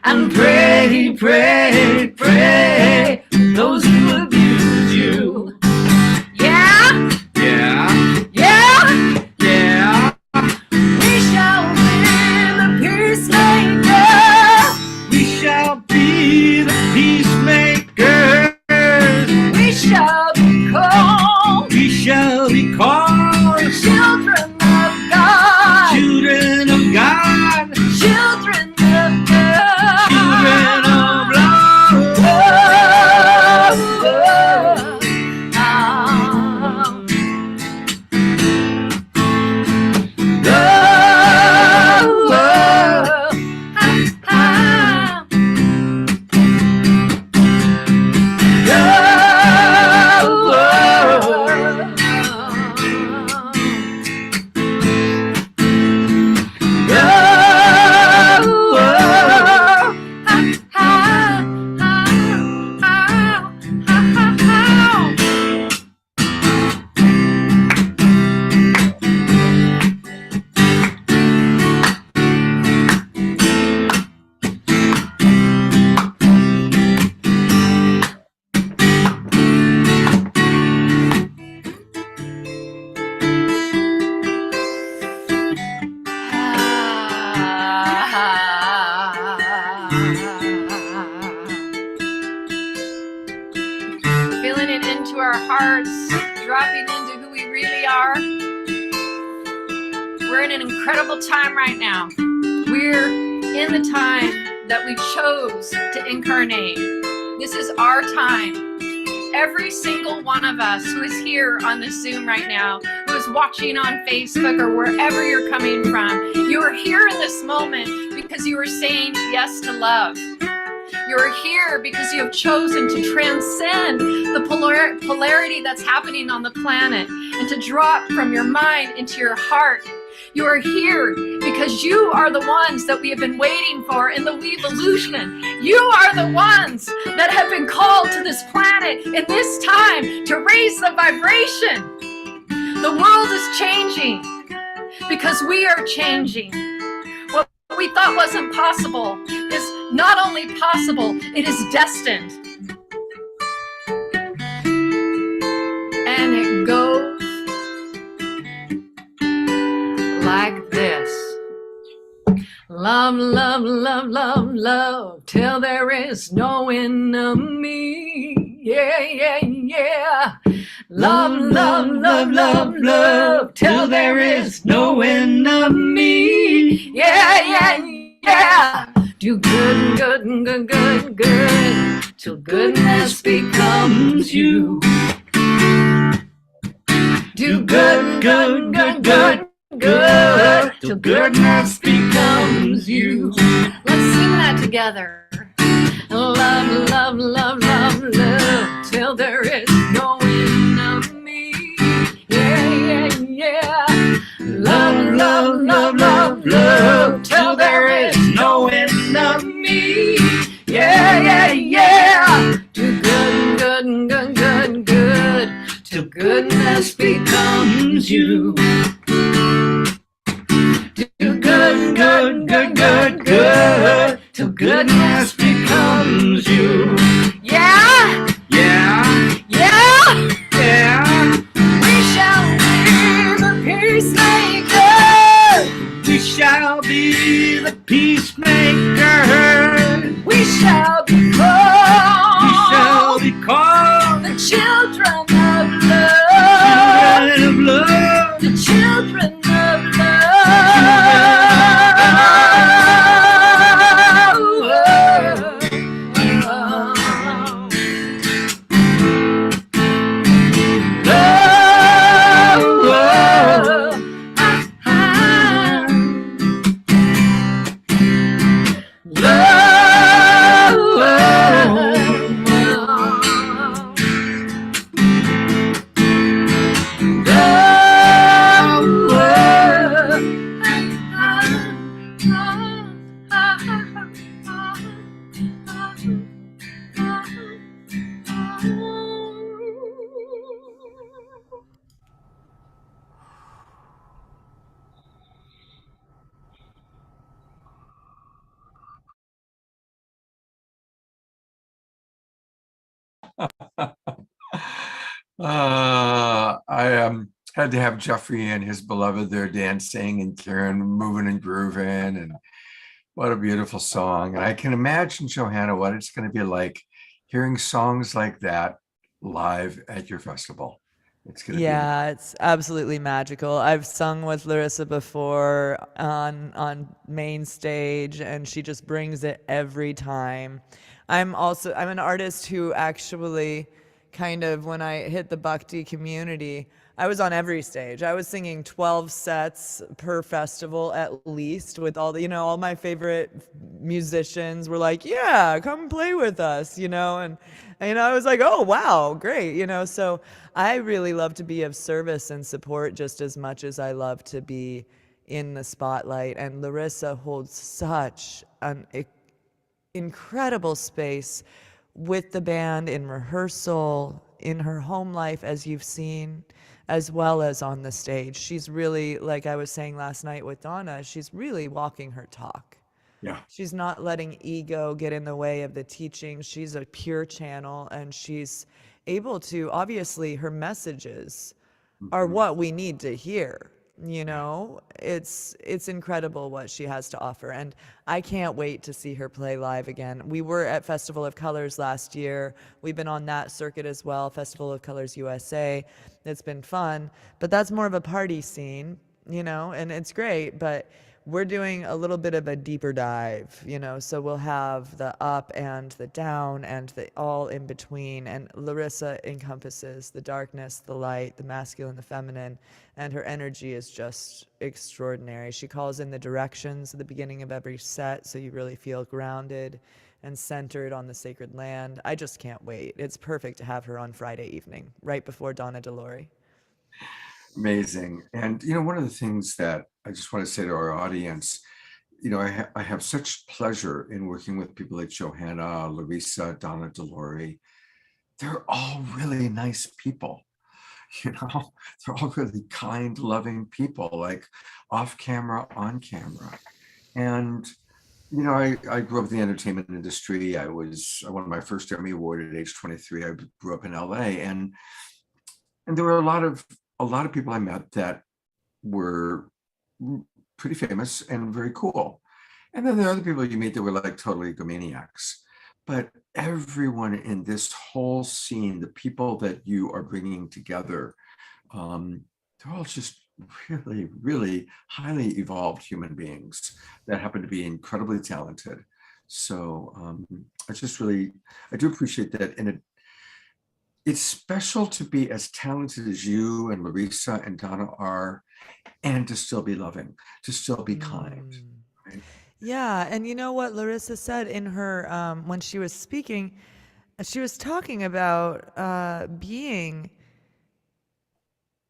And pray, pray, pray those who abuse you. Yeah, Yeah. yeah. Yeah. We shall be the peacemakers. We shall be the peacemakers. We shall be called We shall be called children of God. children of God. Children of God. Children of love. Oh, oh, feeling it into our hearts, dropping into who we really are. We're in an incredible time right now. We're in the time that we chose to incarnate. This is our time. Every single one of us who is here on this Zoom right now, who is watching on Facebook or wherever you're coming from, you are here in this moment because you are saying yes to love. You're here because you have chosen to transcend the polarity that's happening on the planet and to drop from your mind into your heart. You are here because you are the ones that we have been waiting for in the Weevolution. You are the ones that have been called to this planet in this time to raise the vibration. The world is changing because we are changing. What we thought wasn't possible is not only possible, it is destined. And it goes like this. Love, love, love, love, love, till there is no enemy. Yeah, yeah, yeah. Love, love, love, love, love, till there is no enemy. Yeah, yeah, yeah. Do good, good, good, good, good, till goodness becomes you. Do good, good, good, good, good, till goodness becomes you. Let's sing that together. Love, love, love, love, love, till there is no enemy. Yeah, yeah, yeah. Love, love, love, love, love, till there is no enemy. Yeah, yeah, yeah. Do good, good, good, good, good, till goodness becomes you. Do good, good, good, good, good, till goodness becomes you. Yeah, yeah, yeah, yeah. We shall be the peacemakers. We shall be the peacemakers. We shall be called. We shall be called the children of love. Children of love. The children of love. Love, I had to have Jeffrey and his beloved there dancing and Karen moving and grooving, and what a beautiful song. And I can imagine, Johanna, what it's going to be like hearing songs like that live at your festival. It's going to be Yeah, it's absolutely magical. I've sung with Larissa before on main stage, and she just brings it every time. I'm an artist who actually kind of, when I hit the Bhakti community, I was on every stage. I was singing 12 sets per festival at least, with all the, all my favorite musicians were like, yeah, come play with us, and I was like, oh, wow, great, so I really love to be of service and support just as much as I love to be in the spotlight. And Larissa holds such an incredible space with the band in rehearsal, in her home life, as you've seen, as well as on the stage. She's really, like I was saying last night with Donna, she's really walking her talk. yeah. She's not letting ego get in the way of the teaching. She's a pure channel, and she's able to, obviously, her messages are what we need to hear. It's incredible what she has to offer, and I can't wait to see her play live again. We were at Festival of Colors last year. We've been on that circuit as well, Festival of Colors USA. It's been fun, but that's more of a party scene, and it's great, but we're doing a little bit of a deeper dive, so we'll have the up and the down and the all in between. And Larissa encompasses the darkness, the light, the masculine, the feminine, and her energy is just extraordinary. She calls in the directions at the beginning of every set, so you really feel grounded and centered on the sacred land. I just can't wait. It's perfect to have her on Friday evening, right before Donna DeLore. Amazing. And, one of the things that I just want to say to our audience, I have such pleasure in working with people like Johanna, Larissa, Donna DeLore. They're all really nice people. They're all really kind, loving people, like off camera, on camera. And, I grew up in the entertainment industry. I won my first Emmy Award at age 23. I grew up in LA, and there were a lot of people I met that were pretty famous and very cool. And then there are other people you meet that were like totally egomaniacs. But everyone in this whole scene, the people that you are bringing together, they're all just really, really highly evolved human beings that happen to be incredibly talented. So I do appreciate that. And it's special to be as talented as you and Larissa and Donna are, and to still be loving, to still be kind. Right? Yeah, and you know what Larissa said in her, when she was speaking, she was talking about being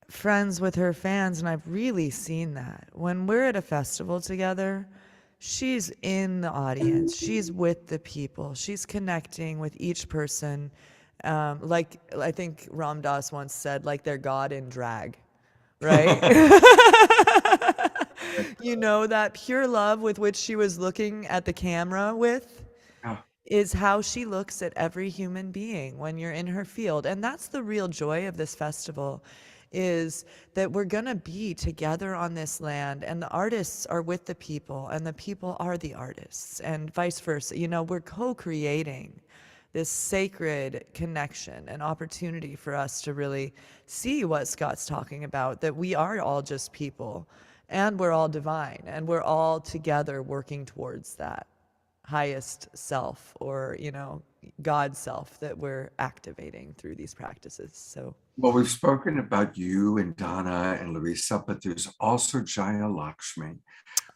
friends with her fans, and I've really seen that. When we're at a festival together, she's in the audience, she's with the people, she's connecting with each person. Like I think Ram Dass once said, like they're God in drag, right? That pure love with which she was looking at the camera with is how she looks at every human being when you're in her field. And that's the real joy of this festival, is that we're going to be together on this land, and the artists are with the people, and the people are the artists, and vice versa. We're co-creating this sacred connection and opportunity for us to really see what Scott's talking about, that we are all just people, and we're all divine, and we're all together working towards that highest self, or God self, that we're activating through these practices. So, well, we've spoken about you and Donna and Larissa, but there's also Jaya Lakshmi,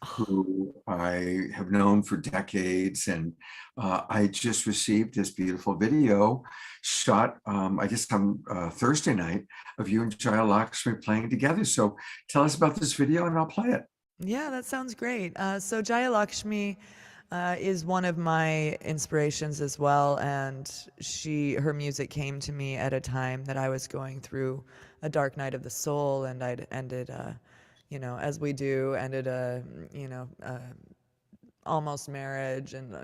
who I have known for decades, and I just received this beautiful video shot, I guess on Thursday night, of you and Jaya Lakshmi playing together. So tell us about this video, and I'll play it. Yeah, that sounds great. So Jaya Lakshmi is one of my inspirations as well, and her music came to me at a time that I was going through a dark night of the soul, and I'd ended as we do, ended a almost marriage and,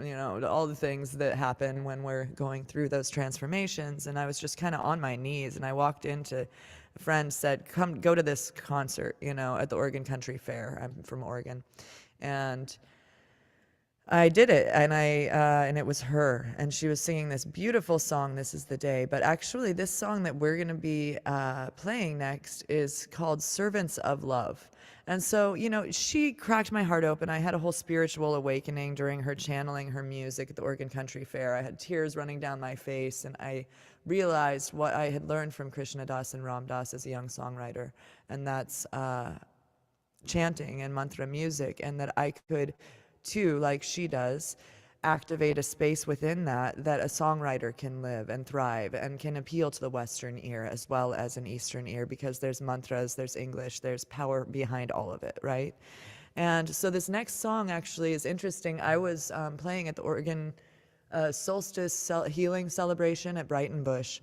all the things that happen when we're going through those transformations. And I was just kind of on my knees, and I walked into, a friend said, come go to this concert, at the Oregon Country Fair. I'm from Oregon. And I did it, and it was her, and she was singing this beautiful song, This Is the Day. But actually, this song that we're going to be playing next is called Servants of Love. And so, she cracked my heart open. I had a whole spiritual awakening during her channeling her music at the Oregon Country Fair. I had tears running down my face, and I realized what I had learned from Krishna Das and Ram Das as a young songwriter, and that's chanting and mantra music, and that I could too, like she does, activate a space within that a songwriter can live and thrive and can appeal to the Western ear as well as an Eastern ear, because there's mantras, there's English, there's power behind all of it, right? And so this next song actually is interesting. I was playing at the Oregon Solstice Healing Celebration at Brighton Bush,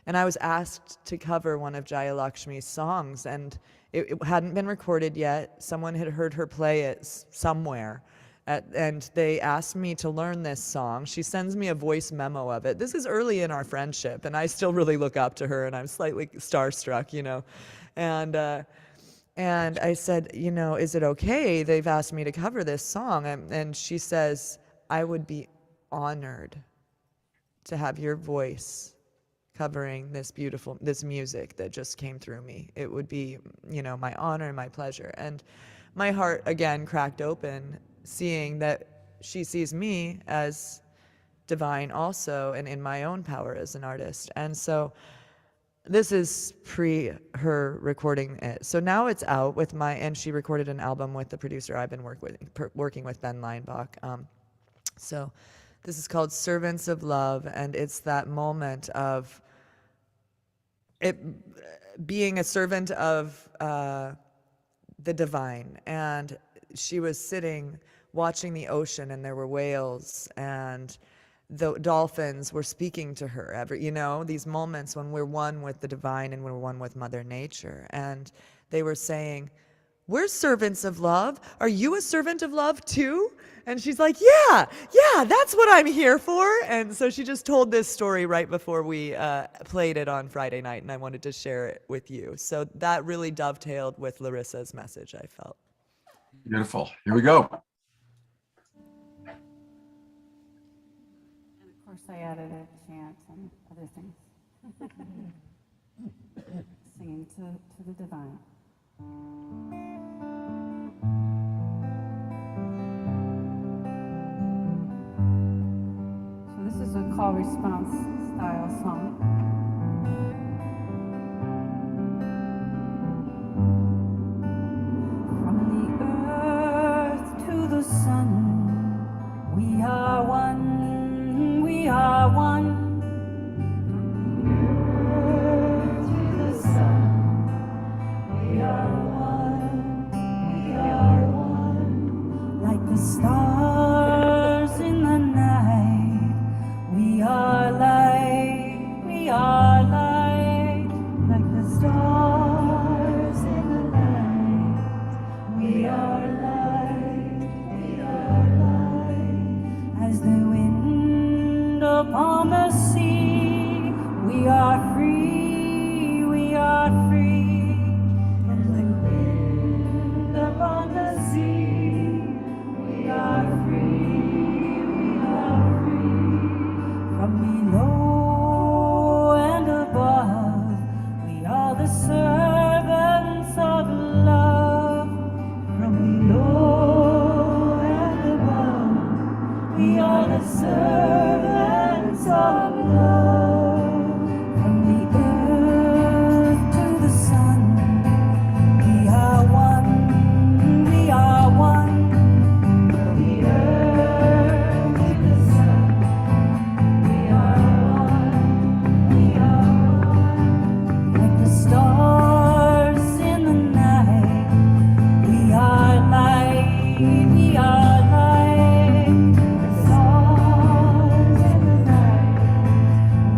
and I was asked to cover one of Jaya Lakshmi's songs, and it hadn't been recorded yet. Someone had heard her play it somewhere. And they asked me to learn this song. She sends me a voice memo of it. This is early in our friendship, and I still really look up to her, and I'm slightly starstruck, And I said, is it okay? They've asked me to cover this song. And she says, I would be honored to have your voice covering this music that just came through me. It would be, my honor and my pleasure. And my heart, again, cracked open, seeing that she sees me as divine also, and in my own power as an artist. And so this is pre her recording it. So now it's out with and she recorded an album with the producer I've been working with, Ben Leinbach. So this is called Servants of Love, and it's that moment of it being a servant of the divine. And she was sitting watching the ocean, and there were whales, and the dolphins were speaking to her. These moments when we're one with the divine and we're one with Mother Nature. And they were saying, we're servants of love. Are you a servant of love too? And she's like, yeah, that's what I'm here for. And so she just told this story right before we played it on Friday night, and I wanted to share it with you. So that really dovetailed with Larissa's message, I felt. Beautiful. Here we go. And of course, I added a chant and other things. Singing to the divine. So this is a call response style song. The sun, we are one, we are one. To the sun, we are one, we are one. Like the stars in the night, we are light, we are light. Like the stars in the night, we are light. As the wind upon the sea, we are free, we are free. As the wind upon the sea, we are free, we are free. From below and above, we are the servants of love. From below and above, we are the servants of love. From the earth to the sun, we are one, we are one. From the earth to the sun, we are one, we are one. Like the stars in the night, we are light, we are light. The stars in the night,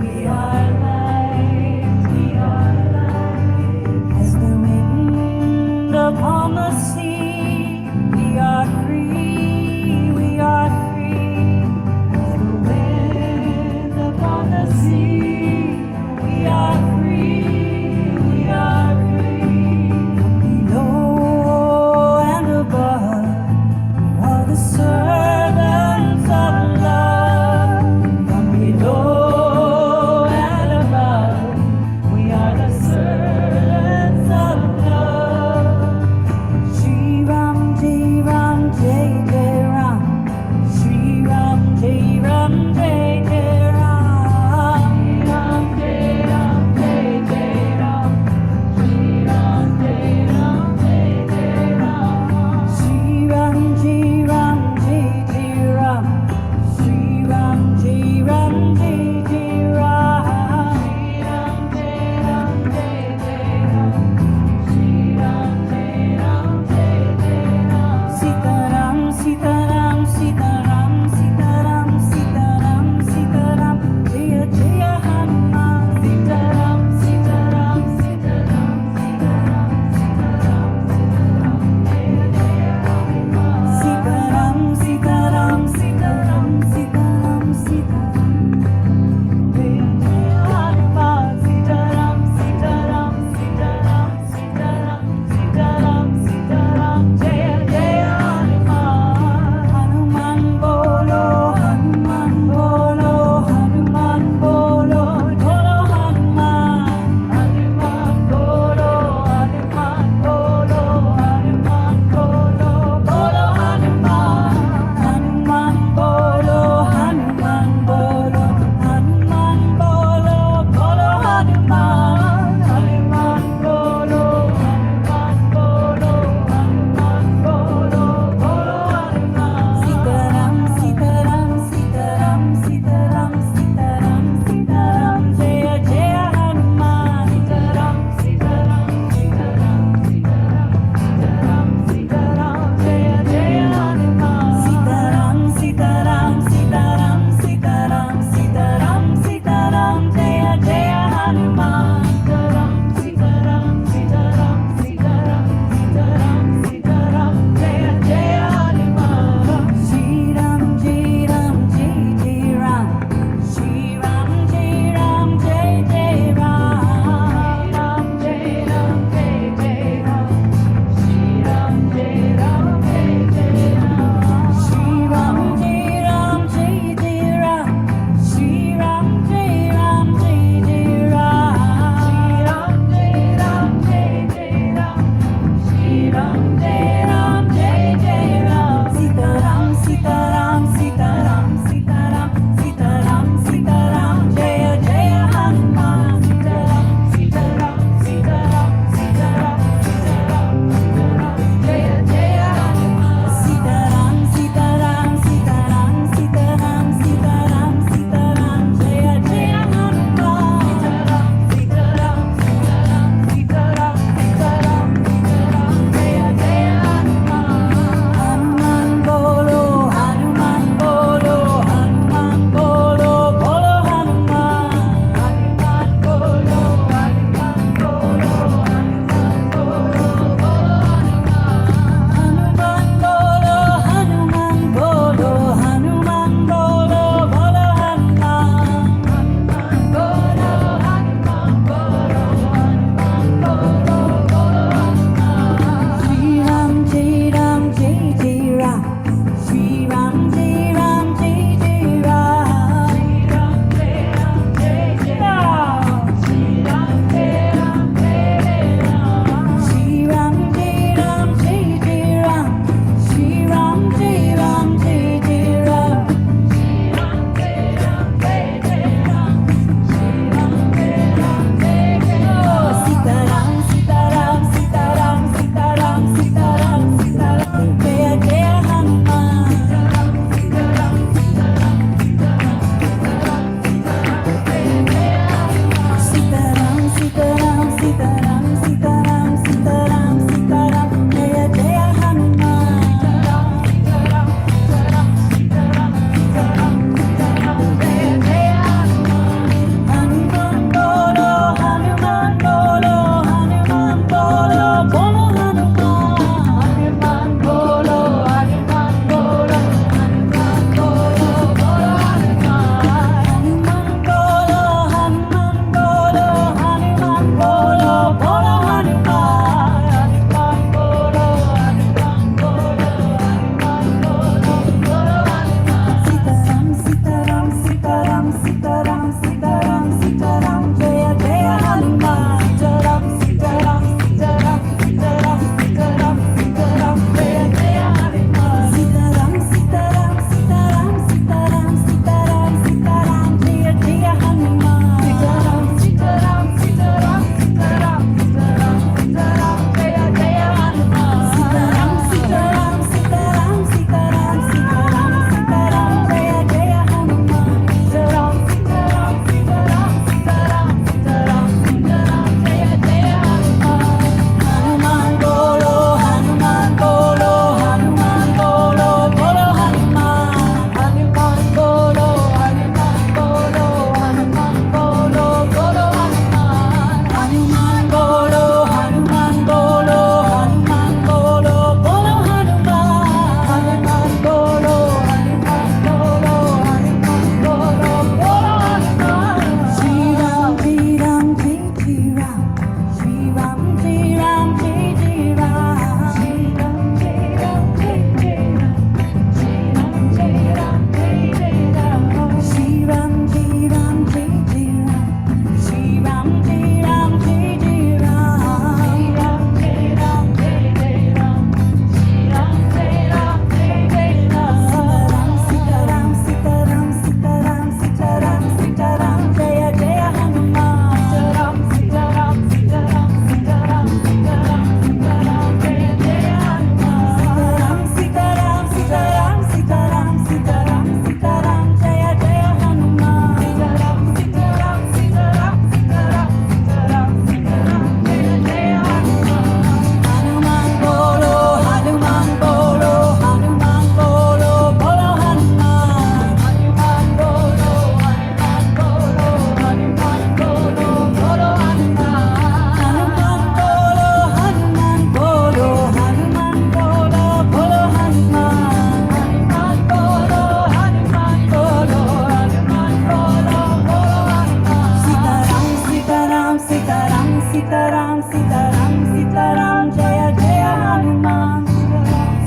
Sitaram, Sitaram, Jaya Jaya Hanuman.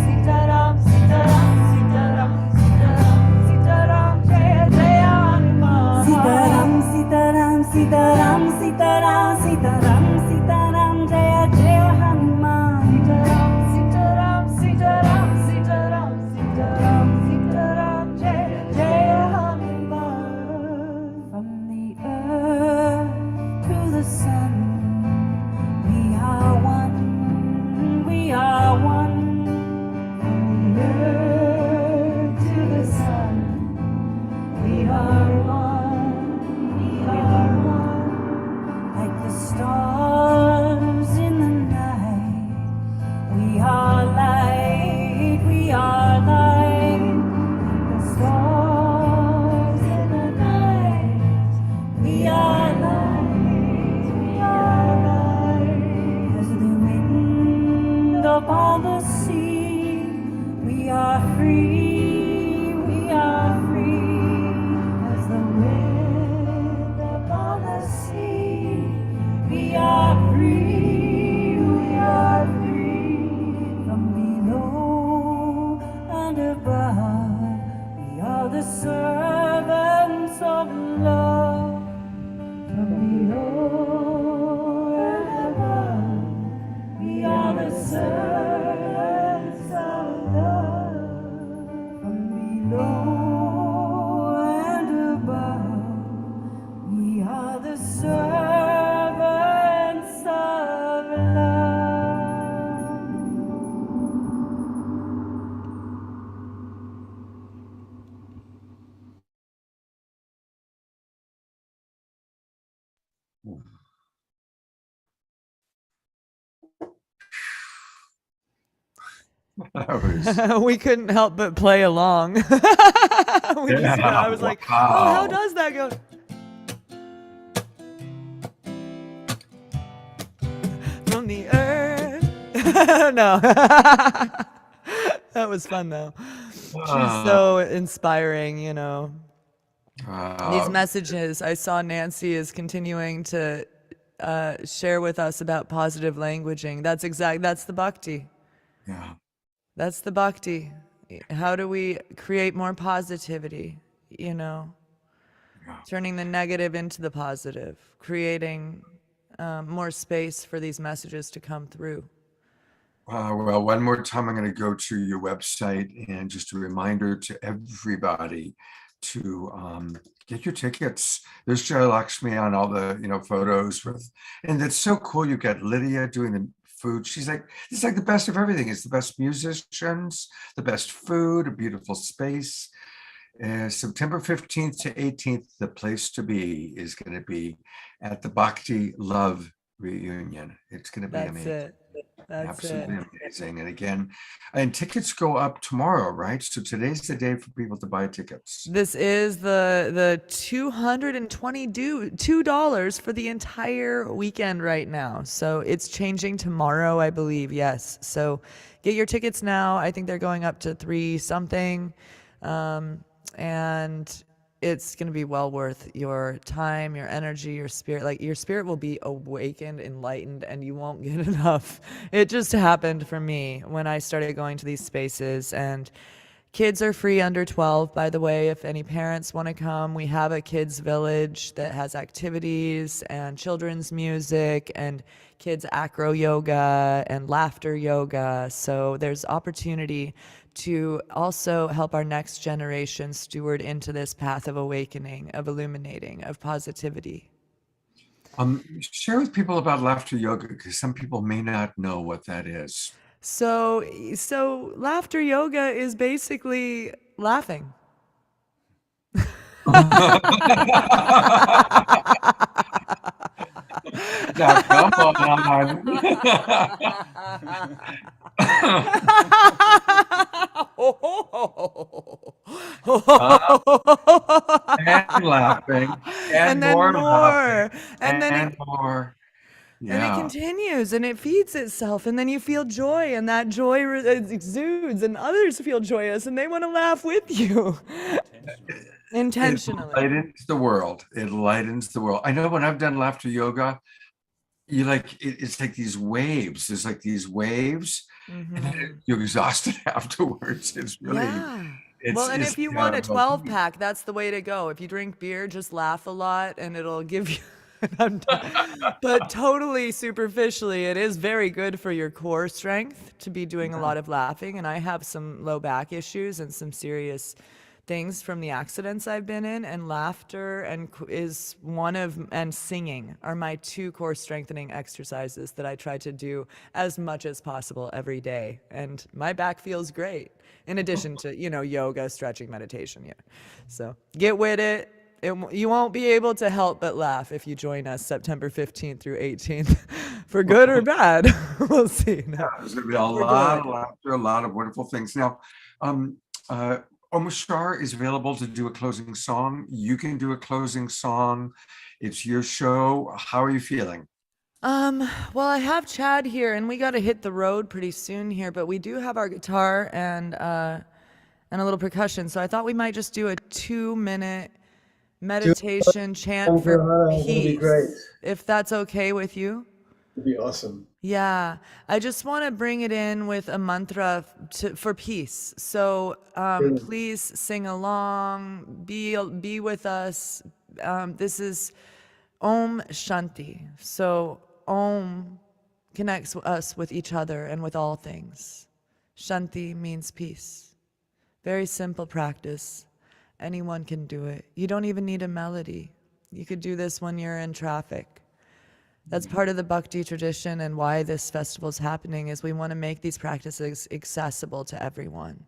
Sitaram, Sitaram, Sitaram, Sitaram, Sitaram, Jaya Jaya Hanuman. Sitaram, Sitaram, Sitaram, Sitaram, Sitaram, Sitaram, Jaya Jaya Hanuman. Sitaram, Sitaram, Sitaram, Sitaram, Sitaram, Sitaram, Jaya Jaya Hanuman. From the earth to the sun, we are one, we are one. From the earth to the sun, we are one, we are one. Like the stars in the night, we are light, we are light. Like the stars in the night, we are light, we are light. As the wind upon the sea, we are free, we are free. As the wind upon the sea, we are free, we are free. From below and above, we are the servants of love. From below and above, we are the servants of love. From below and above, we are the servants of love. That was, We couldn't help but play along. I was like, oh, how wow. does that go? From the earth. No. That was fun, though. She's so inspiring, you know. These messages, I saw Nancy is continuing to share with us about positive languaging. That's the bhakti. Yeah. That's the bhakti. How do we create more positivity, you know? Yeah. Turning the negative into the positive, creating more space for these messages to come through. Well, one more time, I'm going to go to your website, and just a reminder to everybody to get your tickets. There's Jaya Lakshmi on all the photos with, and it's so cool. You got Lydia doing the food. She's like, it's like the best of everything. It's the best musicians, the best food, a beautiful space. September 15th to 18th, the place to be is going to be at the Bhakti Love reunion. It's going to be amazing. That's Absolutely it. amazing. And again, and tickets go up tomorrow, right? So today's the day for people to buy tickets. This is the $222 for the entire weekend right now. So it's changing tomorrow, I believe. Yes. So get your tickets now. I think they're going up to $3 something. And it's going to be well worth your time, your energy, your spirit. Like, your spirit will be awakened, enlightened, and you won't get enough. It just happened for me when I started going to these spaces. And kids are free under 12, by the way, if any parents want to come. We have a kids village that has activities and children's music and kids acro yoga and laughter yoga. So there's opportunity to also help our next generation steward into this path of awakening, of illuminating, of positivity. Share with people about laughter yoga, because some people may not know what that is. So laughter yoga is basically laughing. Now, come on. And laughing, and then more, more, laughing, and then more. And it continues, and it feeds itself, and then you feel joy, and that joy exudes, and others feel joyous, and they want to laugh with you. Intentionally. It lightens the world. It lightens the world. I know when I've done laughter yoga, you like it's like these waves. There's like these waves, and then you're exhausted afterwards. It's really, Yeah. Well, and it's if you want a 12 pack, that's the way to go. If you drink beer, just laugh a lot and it'll give you. I'm done. But totally superficially, it is very good for your core strength to be doing a lot of laughing. And I have some low back issues and some serious things from the accidents I've been in, and laughter is one of, and singing are my two core strengthening exercises that I try to do as much as possible every day. And my back feels great, in addition to, yoga, stretching, meditation. Yeah. So get with it. You won't be able to help but laugh if you join us September 15th through 18th, for good or bad. We'll see. No, there's going to be a lot of laughter, a lot of wonderful things. Now, Omashar is available to do a closing song. You can do a closing song. It's your show. How are you feeling? Well, I have Chad here, and we got to hit the road pretty soon here, but we do have our guitar and a little percussion. So I thought we might just do a 2-minute meditation chant for peace. That'd be great. If that's okay with you. It'd be awesome. Yeah, I just want to bring it in with a mantra for peace. So please sing along, be with us. This is Om Shanti. So Om connects us with each other and with all things. Shanti means peace. Very simple practice. Anyone can do it. You don't even need a melody. You could do this when you're in traffic. That's part of the Bhakti tradition, and why this festival is happening is we want to make these practices accessible to everyone.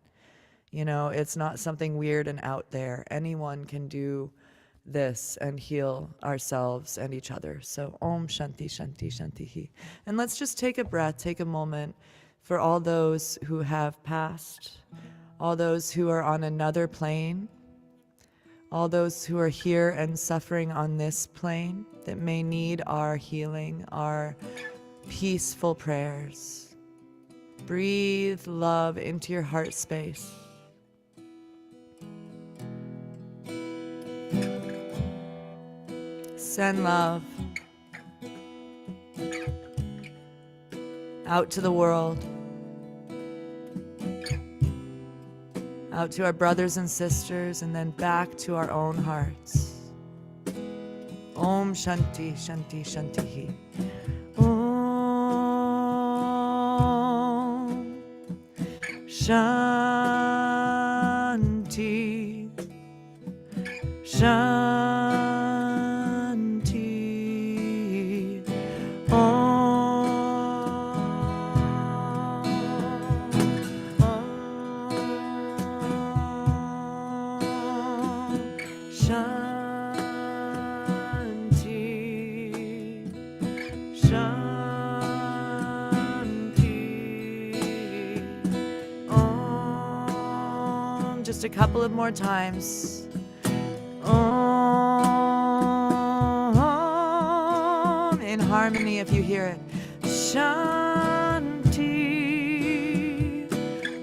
It's not something weird and out there. Anyone can do this and heal ourselves and each other. So Om Shanti Shanti Shantihi. And let's just take a breath, take a moment for all those who have passed, all those who are on another plane, all those who are here and suffering on this plane that may need our healing, our peaceful prayers. Breathe love into your heart space. Send love out to the world, out to our brothers and sisters, and then back to our own hearts. Om Shanti Shanti Shantihi. Om Shanti Shanti. Just a couple of more times. Om, in harmony if you hear it. Shanti,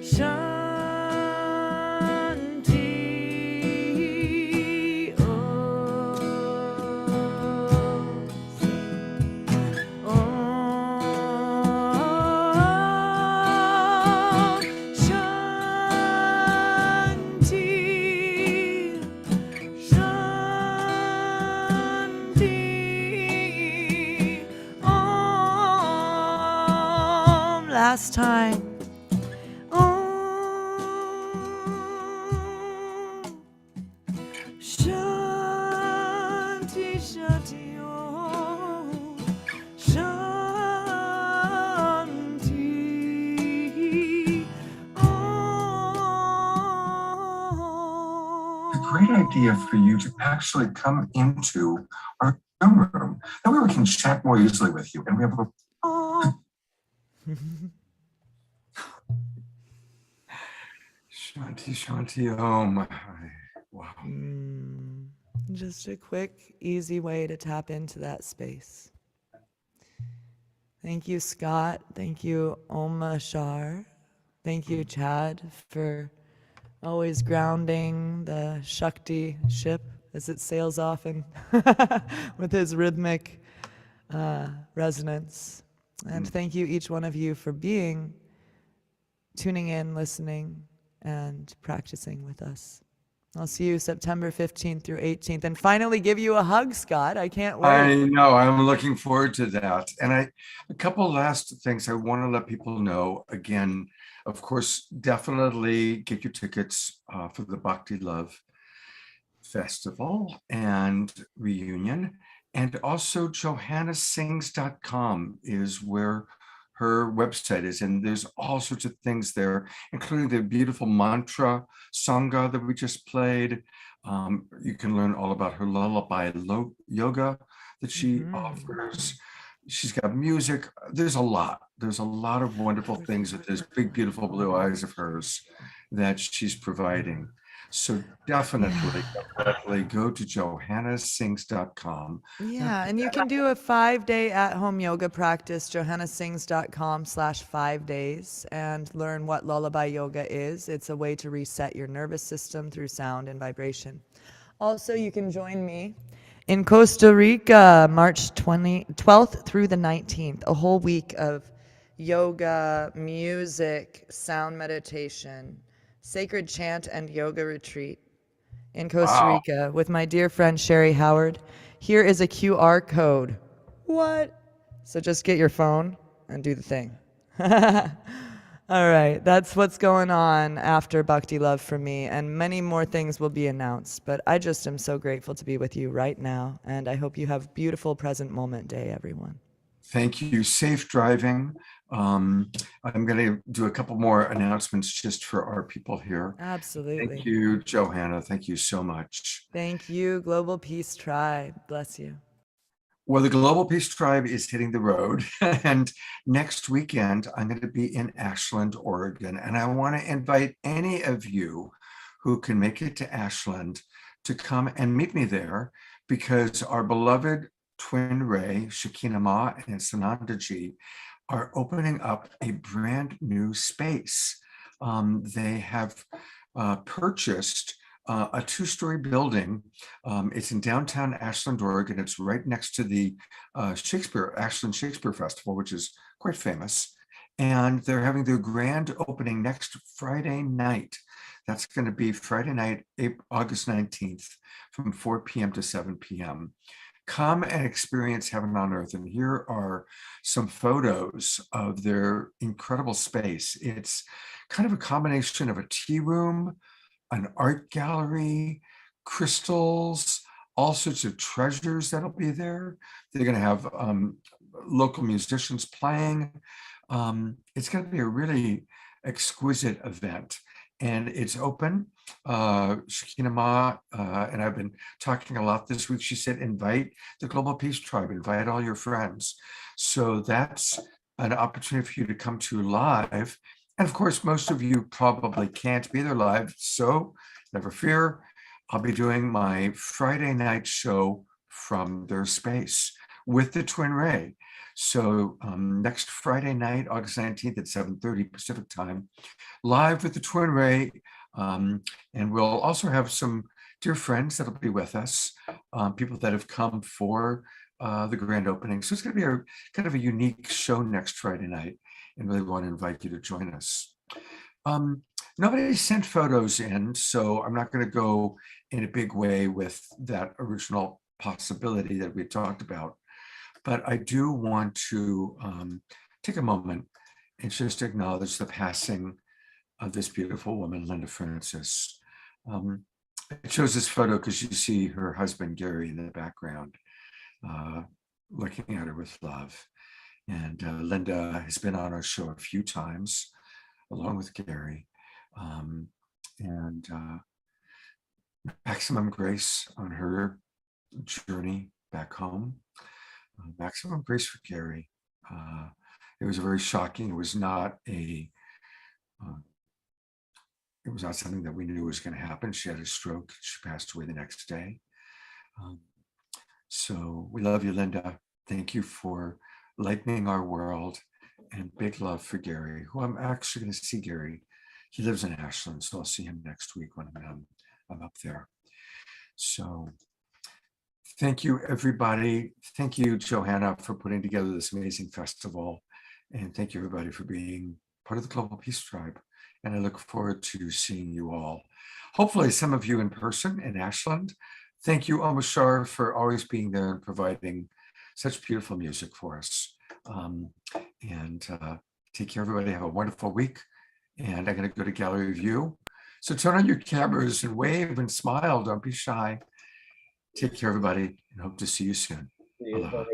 Shanti. Last time. Om Shanti Shanti Om Shanti Om. A great idea for you to actually come into our Zoom room. That way we can chat more easily with you. And we have a Shanti Shanti Om. Wow. Just a quick, easy way to tap into that space. Thank you, Scott. Thank you, Omashar. Thank you, Chad, for always grounding the Shakti ship as it sails off and with his rhythmic resonance. And thank you, each one of you, for tuning in, listening, and practicing with us. I'll see you September 15th through 18th, and finally give you a hug, Scott. I can't wait. I know, I'm looking forward to that. And a couple last things I want to let people know. Again, of course, definitely get your tickets for the Bhakti Love Festival and reunion. And also johannasings.com is where her website is, and there's all sorts of things there, including the beautiful Mantra Sangha that we just played. You can learn all about her lullaby yoga that she offers. She's got music. There's a lot of wonderful things with those big, beautiful blue eyes of hers that she's providing. So definitely go to johannasings.com. Yeah, and you can do a 5-day at-home yoga practice, johannasings.com/5 days, and learn what lullaby yoga is. It's a way to reset your nervous system through sound and vibration. Also, you can join me in Costa Rica, March 12th through the 19th, a whole week of yoga, music, sound meditation, sacred chant, and yoga retreat in Costa Rica with my dear friend Sherry Howard. Here is a QR code. What? So just get your phone and do the thing. All right, that's what's going on after Bhakti Love for me, and many more things will be announced. But I just am so grateful to be with you right now, and I hope you have beautiful present moment day, everyone. Thank you. Safe driving. I'm going to do a couple more announcements just for our people here. Absolutely. Thank you, Johanna. Thank you so much. Thank you, Global Peace Tribe. Bless you. Well, the Global Peace Tribe is hitting the road, and next weekend I'm going to be in Ashland, Oregon, and I want to invite any of you who can make it to Ashland to come and meet me there, because our beloved twin ray, Shekinah Ma and Sanandaji, are opening up a brand new space. They have purchased a 2-story building. It's in downtown Ashland, Oregon. It's right next to the Ashland Shakespeare Festival, which is quite famous. And they're having their grand opening next Friday night. That's going to be Friday night, August 19th, from 4 p.m. to 7 p.m. Come and experience heaven on earth. And here are some photos of their incredible space. It's kind of a combination of a tea room, an art gallery, crystals, all sorts of treasures that'll be there. They're going to have local musicians playing. It's going to be a really exquisite event. And it's open. Shekinah Ma and I've been talking a lot this week. She said, invite the Global Peace Tribe, invite all your friends. So that's an opportunity for you to come to live. And of course, most of you probably can't be there live. So never fear. I'll be doing my Friday night show from their space with the Twin Ray. So next Friday night, August 19th at 7:30 Pacific time, live with the Twin Ray. And we'll also have some dear friends that'll be with us, people that have come for the grand opening. So it's going to be a kind of a unique show next Friday night, and really want to invite you to join us. Nobody sent photos in, so I'm not going to go in a big way with that original possibility that we talked about. But I do want to take a moment and just acknowledge the passing of this beautiful woman, Linda Francis. I chose this photo because you see her husband, Gary, in the background, looking at her with love. And Linda has been on our show a few times, along with Gary. And maximum grace on her journey back home. Maximum grace for Gary. It was very shocking. It was not something that we knew was going to happen. She had a stroke. She passed away the next day. So we love you, Linda. Thank you for lightening our world, and big love for Gary, who I'm actually going to see. Gary, he lives in Ashland, so I'll see him next week when I'm up there. So Thank you, everybody. Thank you, Johanna, for putting together this amazing festival. And thank you, everybody, for being part of the Global Peace Tribe. And I look forward to seeing you all. Hopefully, some of you in person in Ashland. Thank you, Omashar, for always being there and providing such beautiful music for us. Take care, everybody. Have a wonderful week. And I'm going to go to gallery view. So turn on your cameras and wave and smile. Don't be shy. Take care, everybody, and hope to see you soon. Aloha.